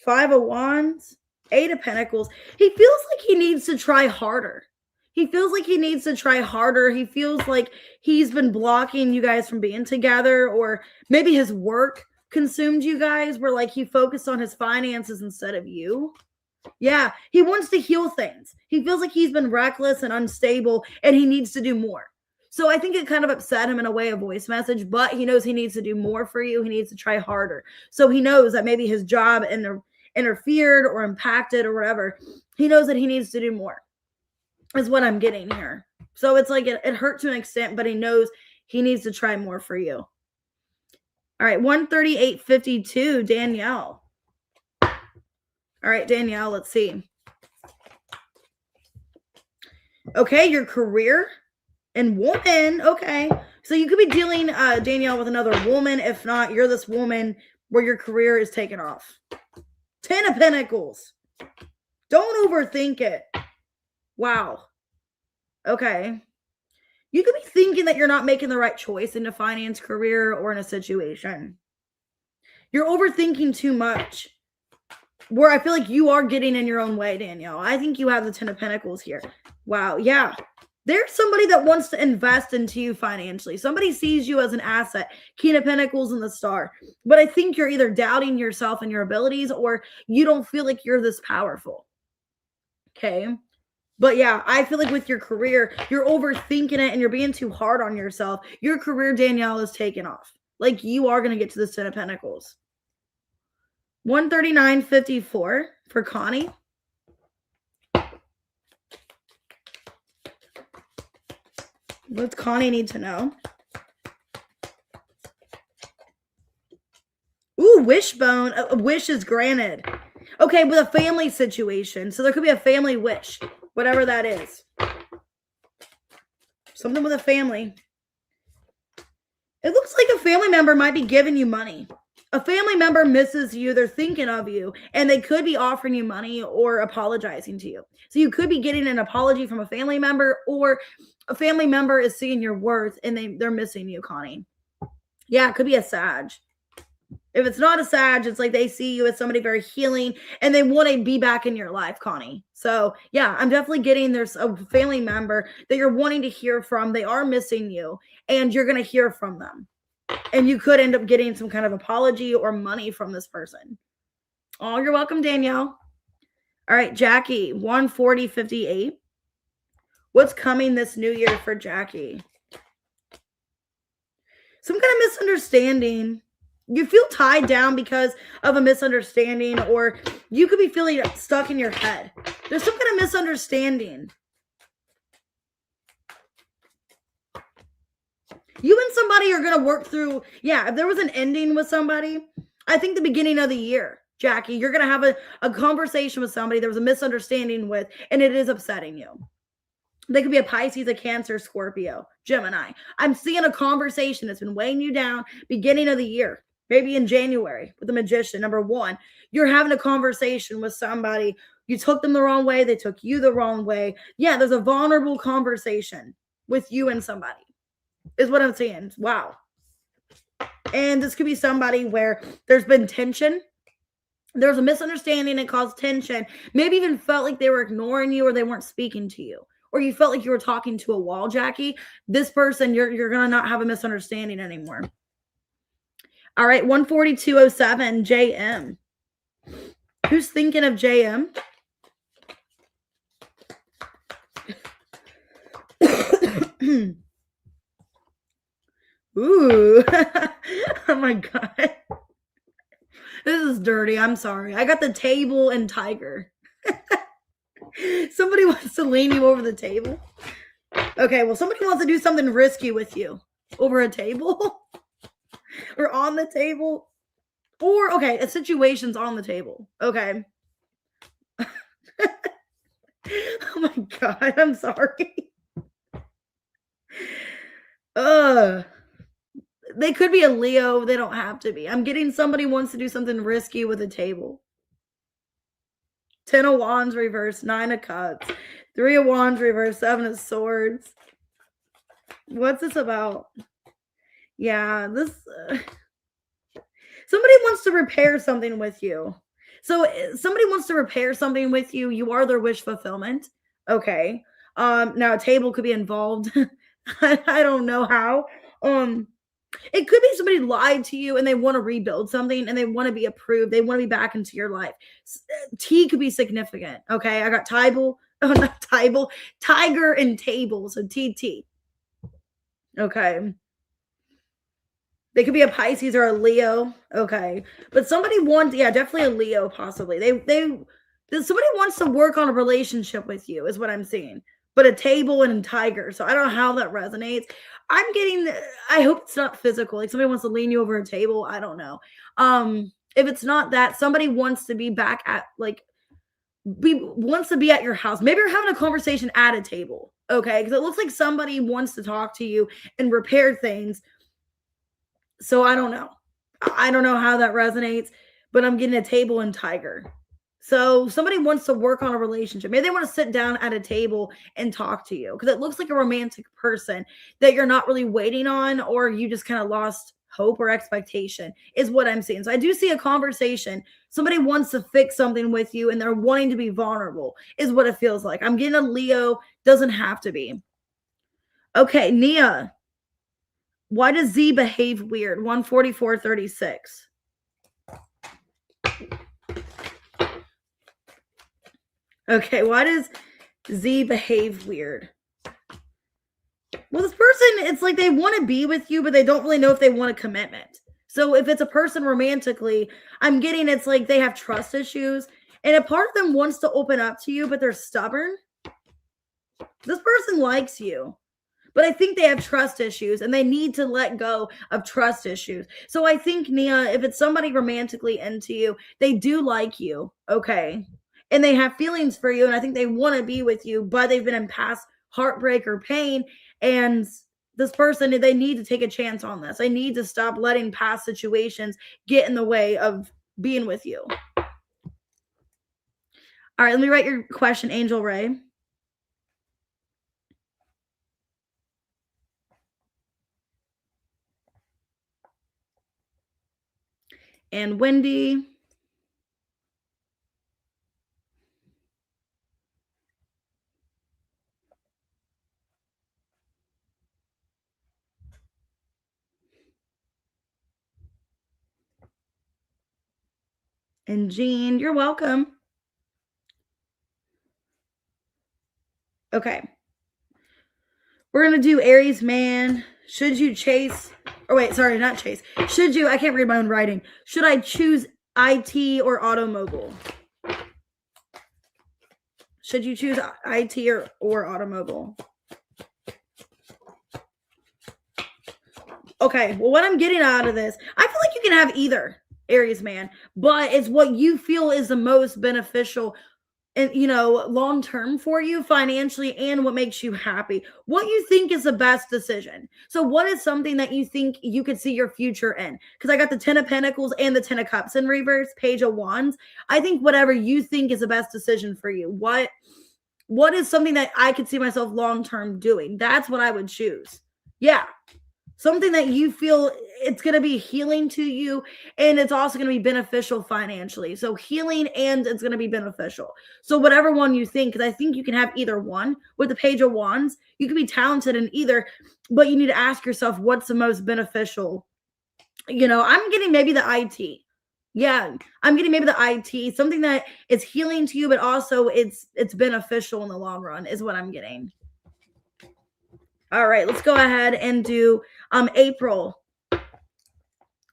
5 of Wands, 8 of Pentacles. He feels like he needs to try harder. He feels like he needs to try harder. He feels like he's been blocking you guys from being together, or maybe his work consumed you guys where like he focused on his finances instead of you. Yeah, he wants to heal things. He feels like he's been reckless and unstable and he needs to do more. So I think it kind of upset him in a way, a voice message, but he knows he needs to do more for you. He needs to try harder. So he knows that maybe his job interfered or impacted or whatever. He knows that he needs to do more is what I'm getting here. So it's like it hurt to an extent, but he knows he needs to try more for you. All right, 138.52, Danielle. All right, Danielle, let's see. Okay, your career. And woman, okay. So you could be dealing, Danielle, with another woman. If not, you're this woman where your career is taken off. 10 of Pentacles. Don't overthink it. Wow. Okay. You could be thinking that you're not making the right choice in a finance, career, or in a situation. You're overthinking too much. where I feel like you are getting in your own way, Danielle. I think you have the 10 of Pentacles here. Wow. Yeah. There's somebody that wants to invest into you financially. Somebody sees you as an asset. King of Pentacles and the Star. But I think you're either doubting yourself and your abilities, or you don't feel like you're this powerful. Okay. But yeah, I feel like with your career, you're overthinking it and you're being too hard on yourself. Your career, Danielle, is taking off. Like, you are going to get to this 10 of Pentacles. 139.54 for Connie. What's Connie need to know? Ooh, wishbone. A wish is granted. Okay, with a family situation. So there could be a family wish, whatever that is. Something with a family. It looks like a family member might be giving you money. A family member misses you. They're thinking of you, and they could be offering you money or apologizing to you. So you could be getting an apology from a family member, or a family member is seeing your worth and they're missing you, Connie. Yeah, it could be a Sag. If it's not a Sag, it's like they see you as somebody very healing and they want to be back in your life, Connie. So yeah, I'm definitely getting there's a family member that you're wanting to hear from. They are missing you and you're going to hear from them. And you could end up getting some kind of apology or money from this person. Oh, you're welcome, Danielle. All right, Jackie, 140.58. What's coming this new year for Jackie? Some kind of misunderstanding. You feel tied down because of a misunderstanding, or you could be feeling stuck in your head. There's some kind of misunderstanding. You and somebody are going to work through, yeah, if there was an ending with somebody, I think the beginning of the year, Jackie, you're going to have a conversation with somebody there was a misunderstanding with, and it is upsetting you. They could be a Pisces, a Cancer, Scorpio, Gemini. I'm seeing a conversation that's been weighing you down beginning of the year, maybe in January with the Magician. Number one, you're having a conversation with somebody. You took them the wrong way. They took you the wrong way. Yeah, there's a vulnerable conversation with you and somebody. Is what I'm saying. Wow. And this could be somebody where there's been tension. There's a misunderstanding that caused tension. Maybe even felt like they were ignoring you or they weren't speaking to you. Or you felt like you were talking to a wall, Jackie. This person, you're going to not have a misunderstanding anymore. All right, 142.07, JM. Who's thinking of JM? Ooh. Oh my God. This is dirty. I'm sorry. I got the table and tiger. Somebody wants to lean you over the table. Okay, well, somebody wants to do something risky with you over a table or on the table. Or, okay, a situation's on the table. Okay. Oh my God. I'm sorry. They could be a Leo. They don't have to be. I'm getting somebody wants to do something risky with a table. 10 of Wands reverse, 9 of Cups, 3 of Wands reverse, 7 of Swords. What's this about? Yeah, this... somebody wants to repair something with you. So somebody wants to repair something with you. You are their wish fulfillment. Okay. Now a table could be involved. I don't know how. It could be somebody lied to you and they want to rebuild something and they want to be approved. They want to be back into your life. T could be significant. Okay. I got Tiger and table. So TT. Okay. They could be a Pisces or a Leo. Okay. But somebody wants, yeah, definitely a Leo possibly. Somebody wants to work on a relationship with you is what I'm seeing. But a table and a tiger. So I don't know how that resonates. I'm getting, I hope it's not physical. Like somebody wants to lean you over a table. I don't know. If it's not that, somebody wants to be back at wants to be at your house. Maybe you're having a conversation at a table. Okay. Because it looks like somebody wants to talk to you and repair things. So I don't know. I don't know how that resonates, but I'm getting a table and tiger. So somebody wants to work on a relationship. Maybe they want to sit down at a table and talk to you because it looks like a romantic person that you're not really waiting on, or you just kind of lost hope or expectation is what I'm seeing. So I do see a conversation. Somebody wants to fix something with you and they're wanting to be vulnerable is what it feels like. I'm getting a Leo. Doesn't have to be. Okay, Nia. Why does Z behave weird? 14436. Okay, why does Z behave weird? Well, this person, it's like they want to be with you, but they don't really know if they want a commitment. So if it's a person romantically, I'm getting it's like they have trust issues. And a part of them wants to open up to you, but they're stubborn. This person likes you, but I think they have trust issues and they need to let go of trust issues. So I think, Nia, if it's somebody romantically into you, they do like you, okay? And they have feelings for you, and I think they want to be with you, but they've been in past heartbreak or pain. And this person, they need to take a chance on this. They need to stop letting past situations get in the way of being with you. All right, let me write your question, Angel Ray. And Wendy. And Jean, you're welcome. Okay. We're going to do Aries man. Should you chase, or wait, sorry, not chase. Should you, I can't read my own writing. Should I choose IT or automobile? Should you choose IT or automobile? Okay, well, what I'm getting out of this, I feel like you can have either, Aries man, but it's what you feel is the most beneficial and, long term for you financially and what makes you happy. What you think is the best decision. So what is something that you think you could see your future in? Because I got the 10 of Pentacles and the 10 of Cups in reverse, Page of Wands. I think whatever you think is the best decision for you. What is something that I could see myself long term doing? That's what I would choose. Yeah. Something that you feel it's going to be healing to you, and it's also going to be beneficial financially. So healing, and it's going to be beneficial. So whatever one you think, because I think you can have either one. With the Page of Wands, you can be talented in either, but you need to ask yourself what's the most beneficial. I'm getting maybe the IT. Yeah, I'm getting maybe the IT, something that is healing to you, but also it's beneficial in the long run is what I'm getting. All right, let's go ahead and do April.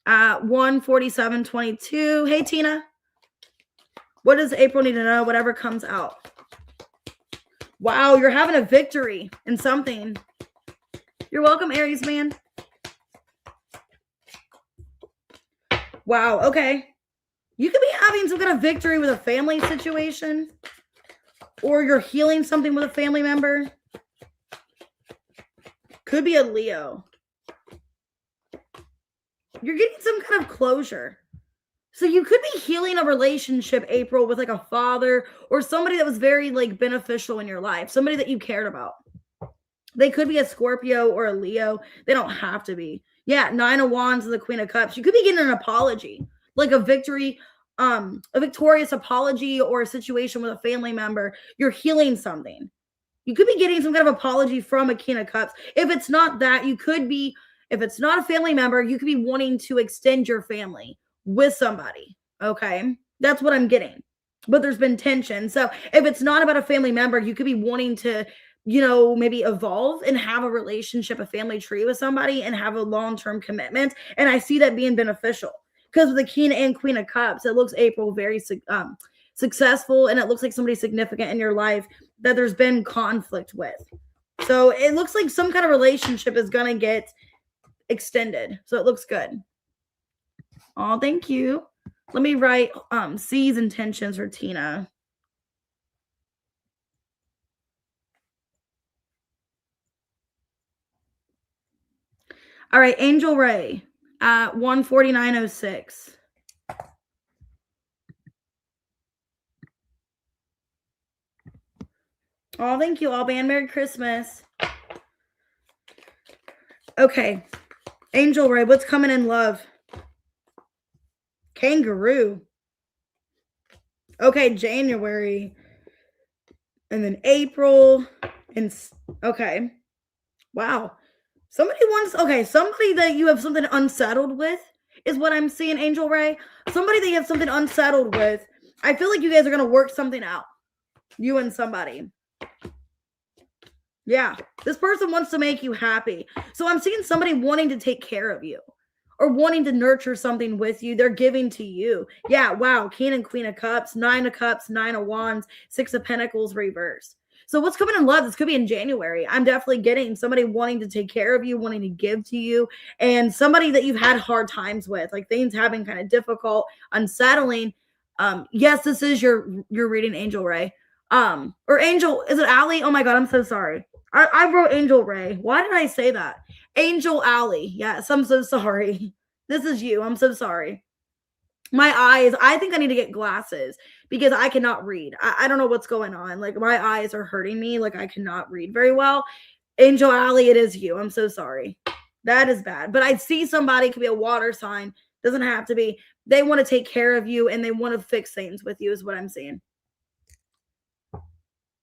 14722. Hey, Tina. What does April need to know? Whatever comes out. Wow, you're having a victory in something. You're welcome, Aries man. Wow, okay. You could be having some kind of victory with a family situation, or you're healing something with a family member. Could be a Leo. You're getting some kind of closure. So you could be healing a relationship, April, with like a father or somebody that was very like beneficial in your life, somebody that you cared about. They could be a Scorpio or a Leo. They don't have to be. Yeah, 9 of Wands and the Queen of Cups. You could be getting an apology, like a victory, a victorious apology, or a situation with a family member. You're healing something. You could be getting some kind of apology from a King of Cups. If it's not that, you could be, if it's not a family member, you could be wanting to extend your family with somebody. Okay. That's what I'm getting. But there's been tension. So if it's not about a family member, you could be wanting to, maybe evolve and have a relationship, a family tree with somebody and have a long-term commitment. And I see that being beneficial because with the King and Queen of Cups, it looks, April, very successful, and it looks like somebody significant in your life that there's been conflict with. So it looks like some kind of relationship is going to get extended. So it looks good. Oh, thank you. Let me write C's intentions for Tina. All right, Angel Ray at 14906. Oh, thank you, Alban. Merry Christmas. Okay, Angel Ray, what's coming in love? Kangaroo. Okay, January. And then April. And okay. Wow. Somebody that you have something unsettled with is what I'm seeing, Angel Ray. Somebody that you have something unsettled with. I feel like you guys are going to work something out. You and somebody. Yeah. This person wants to make you happy. So I'm seeing somebody wanting to take care of you or wanting to nurture something with you. They're giving to you. Yeah. Wow. King and Queen of Cups, 9 of Cups, 9 of Wands, 6 of Pentacles reversed. So what's coming in love? This could be in January. I'm definitely getting somebody wanting to take care of you, wanting to give to you, and somebody that you've had hard times with, like things having kind of difficult, unsettling. Yes, this is your reading, Angel Ray. Or Angel, is it Allie? Oh my God, I'm so sorry. I wrote Angel Ray. Why did I say that? Angel Allie. Yes, I'm so sorry. This is you. I'm so sorry. My eyes, I think I need to get glasses because I cannot read. I don't know what's going on. Like my eyes are hurting me. Like I cannot read very well. Angel Alley, it is you. I'm so sorry. That is bad. But I see somebody, could be a water sign. Doesn't have to be. They want to take care of you and they want to fix things with you is what I'm seeing.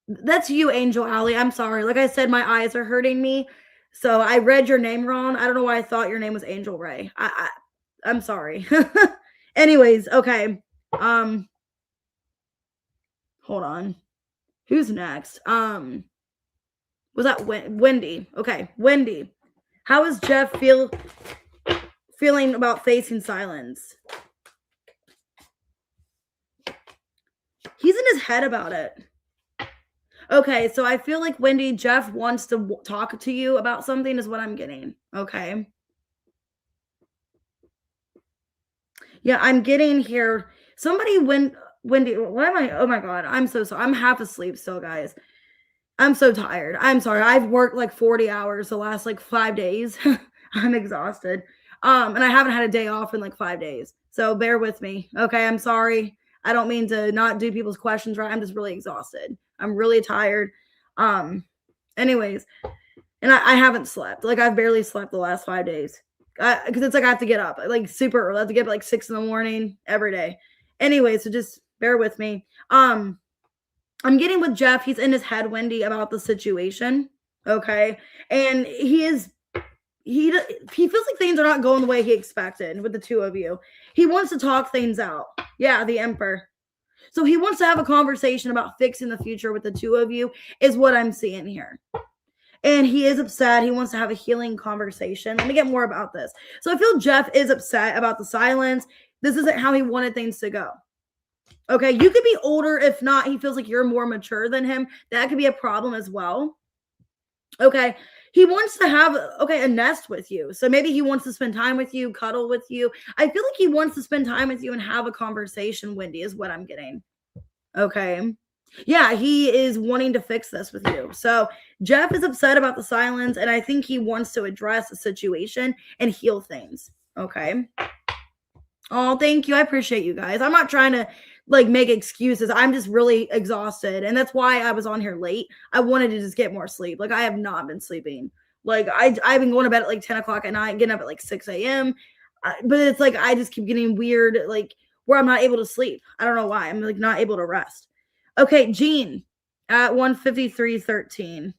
That's you, Angel Alley. I'm sorry. Like I said, my eyes are hurting me. So I read your name wrong. I don't know why I thought your name was Angel Ray. I'm sorry. Anyways, okay. Hold on. Who's next? Was that Wendy? Okay, Wendy. How is Jeff feeling about facing silence? He's in his head about it. Okay, so I feel like Wendy, Jeff wants to talk to you about something is what I'm getting. Okay. Yeah, I'm getting here. Somebody Wendy, what am I? Oh my God, I'm so sorry. I'm half asleep still, guys. I'm so tired. I'm sorry. I've worked like 40 hours the last like 5 days. I'm exhausted. And I haven't had a day off in like 5 days. So bear with me. Okay, I'm sorry. I don't mean to not do people's questions right. I'm just really exhausted. I'm really tired. Anyways, and I haven't slept. Like I've barely slept the last 5 days. Because it's like I have to get up like super early. I have to get up like 6 a.m. every day. Anyway, so just bear with me. I'm getting with Jeff. He's in his head, Wendy, about the situation. Okay. And he feels like things are not going the way he expected with the two of you. He wants to talk things out. Yeah, the Emperor. So he wants to have a conversation about fixing the future with the two of you is what I'm seeing here. And he is upset. He wants to have a healing conversation. Let me get more about this. So I feel Jeff is upset about the silence. This isn't how he wanted things to go. Okay, you could be older. If not, he feels like you're more mature than him. That could be a problem as well. Okay, he wants to have, a nest with you. So maybe he wants to spend time with you, cuddle with you. I feel like he wants to spend time with you and have a conversation, Wendy, is what I'm getting. Okay. Yeah, he is wanting to fix this with you. So Jeff is upset about the silence, and I think he wants to address the situation and heal things. Okay. Oh, thank you. I appreciate you guys. I'm not trying to like make excuses. I'm just really exhausted. And that's why I was on here late. I wanted to just get more sleep. Like I have not been sleeping. Like I've been going to bed at like 10 o'clock at night, getting up at like 6 a.m. But it's like I just keep getting weird, like where I'm not able to sleep. I don't know why. I'm like not able to rest. Okay, Jean at 153.13.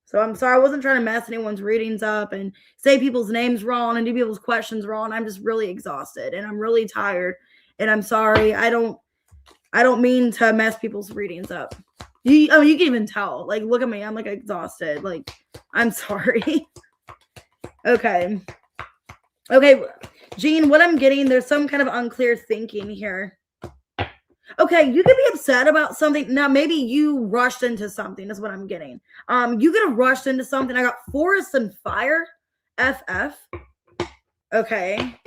So I'm sorry, I wasn't trying to mess anyone's readings up and say people's names wrong and do people's questions wrong. I'm just really exhausted and I'm really tired. And I'm sorry. I don't mean to mess people's readings up. You can even tell. Like, look at me. I'm like exhausted. Like, I'm sorry. Okay. Jean, what I'm getting, there's some kind of unclear thinking here. Okay, you could be upset about something. Now, maybe you rushed into something is what I'm getting. You could have rushed into something. I got Forest and Fire, FF. Okay.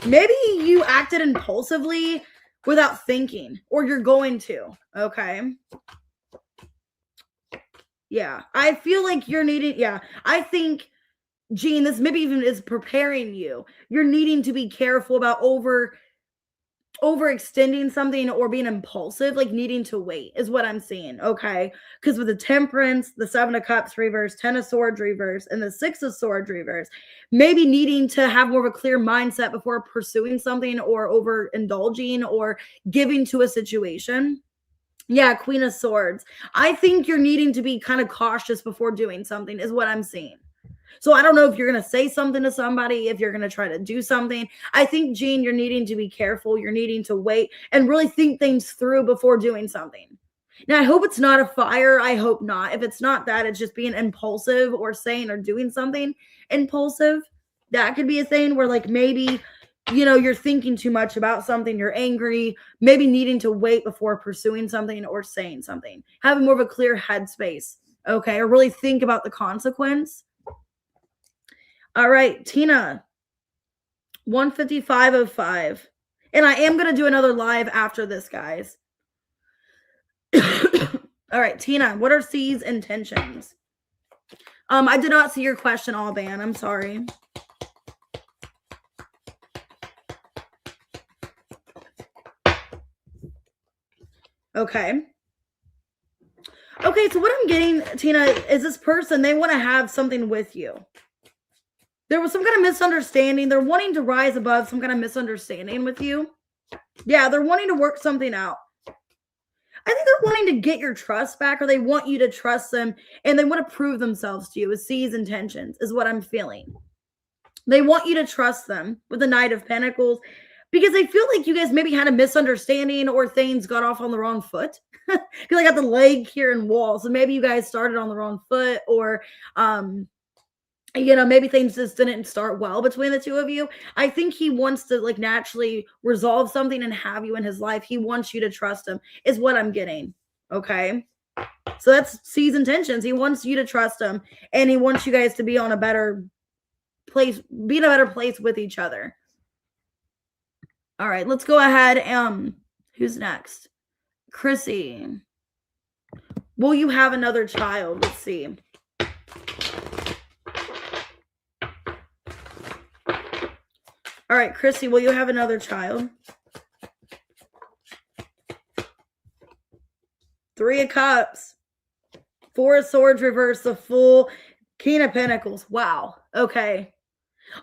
Maybe you acted impulsively without thinking, or you're going to. Okay. Yeah, I feel like you're needing. Yeah, I think, Jean, this maybe even is preparing you. You're needing to be careful about overextending something or being impulsive, like needing to wait is what I'm seeing. Okay. Because with the Temperance, the Seven of Cups reverse, Ten of Swords reverse, and the Six of Swords reverse, maybe needing to have more of a clear mindset before pursuing something or overindulging or giving to a situation. Yeah, Queen of Swords. I think you're needing to be kind of cautious before doing something, is what I'm seeing. So I don't know if you're going to say something to somebody, if you're going to try to do something. I think, Jean, you're needing to be careful. You're needing to wait and really think things through before doing something. Now, I hope it's not a fire. I hope not. If it's not that, it's just being impulsive or saying or doing something impulsive. That could be a thing where, like, maybe, you're thinking too much about something. You're angry, maybe needing to wait before pursuing something or saying something. Having more of a clear headspace, okay? Or really think about the consequence. All right, Tina, 155.05. And I am going to do another live after this, guys. All right, Tina, what are C's intentions? I did not see your question, Alban. I'm sorry. Okay. Okay, so what I'm getting, Tina, is this person, they want to have something with you. There was some kind of misunderstanding. They're wanting to rise above some kind of misunderstanding with you. Yeah, they're wanting to work something out. I think they're wanting to get your trust back, or they want you to trust them, and they want to prove themselves to you with C's intentions, is what I'm feeling. They want you to trust them with the Knight of Pentacles because they feel like you guys maybe had a misunderstanding or things got off on the wrong foot. Because I got the leg here and wall. So maybe you guys started on the wrong foot, or maybe things just didn't start well between the two of you. I think he wants to like naturally resolve something and have you in his life. He wants you to trust him, is what I'm getting. Okay. So that's C's intentions. He wants you to trust him, and he wants you guys to be on a better place, be in a better place with each other. All right, let's go ahead. Who's next? Chrissy. Will you have another child? Let's see. All right, Chrissy, will you have another child? Three of Cups. Four of Swords reverse, the full King of Pentacles. Wow. Okay.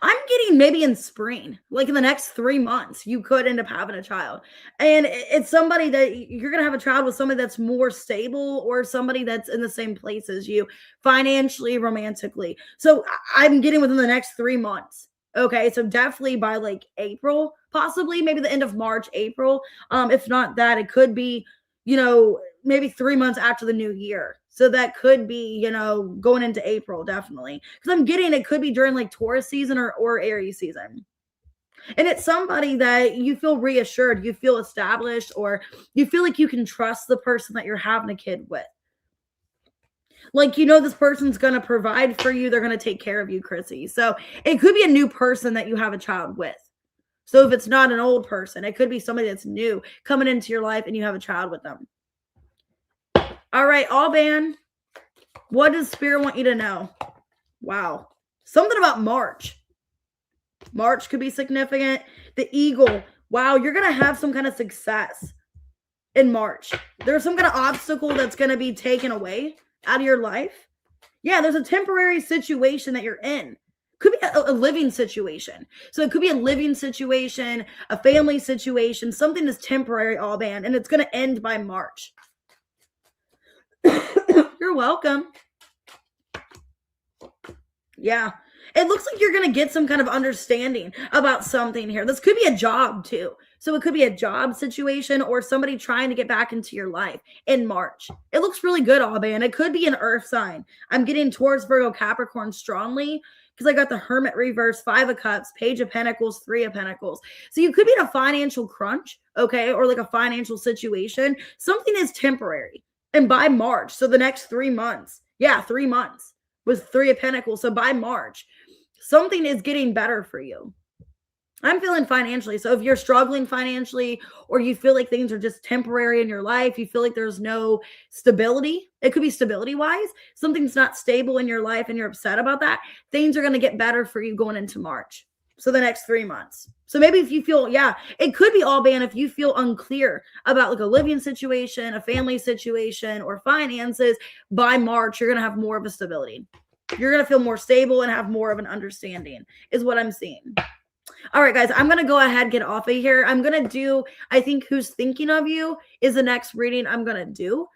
I'm getting maybe in spring, like in the next 3 months, you could end up having a child. And it's somebody that you're going to have a child with, somebody that's more stable or somebody that's in the same place as you financially, romantically. So I'm getting within the next 3 months. Okay. So definitely by like April, possibly maybe the end of March, April. If not that, it could be, maybe 3 months after the new year. So that could be, going into April, definitely. Because I'm getting it could be during like Taurus season or Aries season. And it's somebody that you feel reassured, you feel established, or you feel like you can trust the person that you're having a kid with. Like, this person's going to provide for you. They're going to take care of you, Chrissy. So it could be a new person that you have a child with. So if it's not an old person, it could be somebody that's new coming into your life and you have a child with them. All right, Alban, what does Spirit want you to know? Wow. Something about March. March could be significant. The Eagle. Wow, you're going to have some kind of success in March. There's some kind of obstacle that's going to be taken away out of your life. Yeah, there's a temporary situation that you're in. Could be a living situation. So it could be a living situation, a family situation. Something is temporary, Alban, and it's going to end by March. You're welcome. Yeah. It looks like you're going to get some kind of understanding about something here. This could be a job too. So it could be a job situation or somebody trying to get back into your life in March. It looks really good, Alban. It could be an earth sign. I'm getting Taurus, Virgo, Capricorn strongly because I got the Hermit reverse, 5 of Cups, Page of Pentacles, 3 of Pentacles. So you could be in a financial crunch, okay, or like a financial situation. Something is temporary. And by March, so the next 3 months, 3 months with 3 of Pentacles. So by March, something is getting better for you. I'm feeling financially. So if you're struggling financially, or you feel like things are just temporary in your life, you feel like there's no stability, it could be stability wise. Something's not stable in your life and you're upset about that. Things are going to get better for you going into March. So the next 3 months. So maybe if you feel, yeah, it could be all band if you feel unclear about like a living situation, a family situation, or finances. By March, you're going to have more of a stability. You're going to feel more stable and have more of an understanding is what I'm seeing. All right, guys, I'm going to go ahead and get off of here. I'm going to do, I think Who's Thinking of You is the next reading I'm going to do.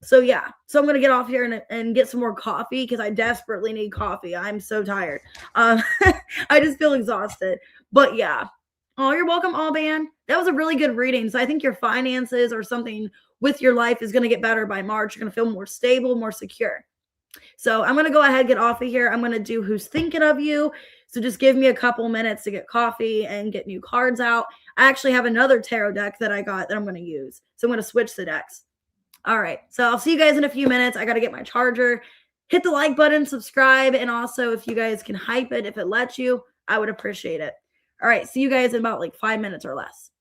So yeah, so I'm going to get off here and get some more coffee because I desperately need coffee. I'm so tired. I just feel exhausted, but yeah. Oh, you're welcome, Alban. That was a really good reading. So I think your finances or something with your life is going to get better by March. You're going to feel more stable, more secure. So I'm going to go ahead and get off of here. I'm going to do Who's Thinking of You. So just give me a couple minutes to get coffee and get new cards out. I actually have another tarot deck that I got that I'm going to use. So I'm going to switch the decks. All right. So I'll see you guys in a few minutes. I got to get my charger. Hit the like button, subscribe, and also if you guys can hype it, if it lets you, I would appreciate it. All right. See you guys in about like 5 minutes or less.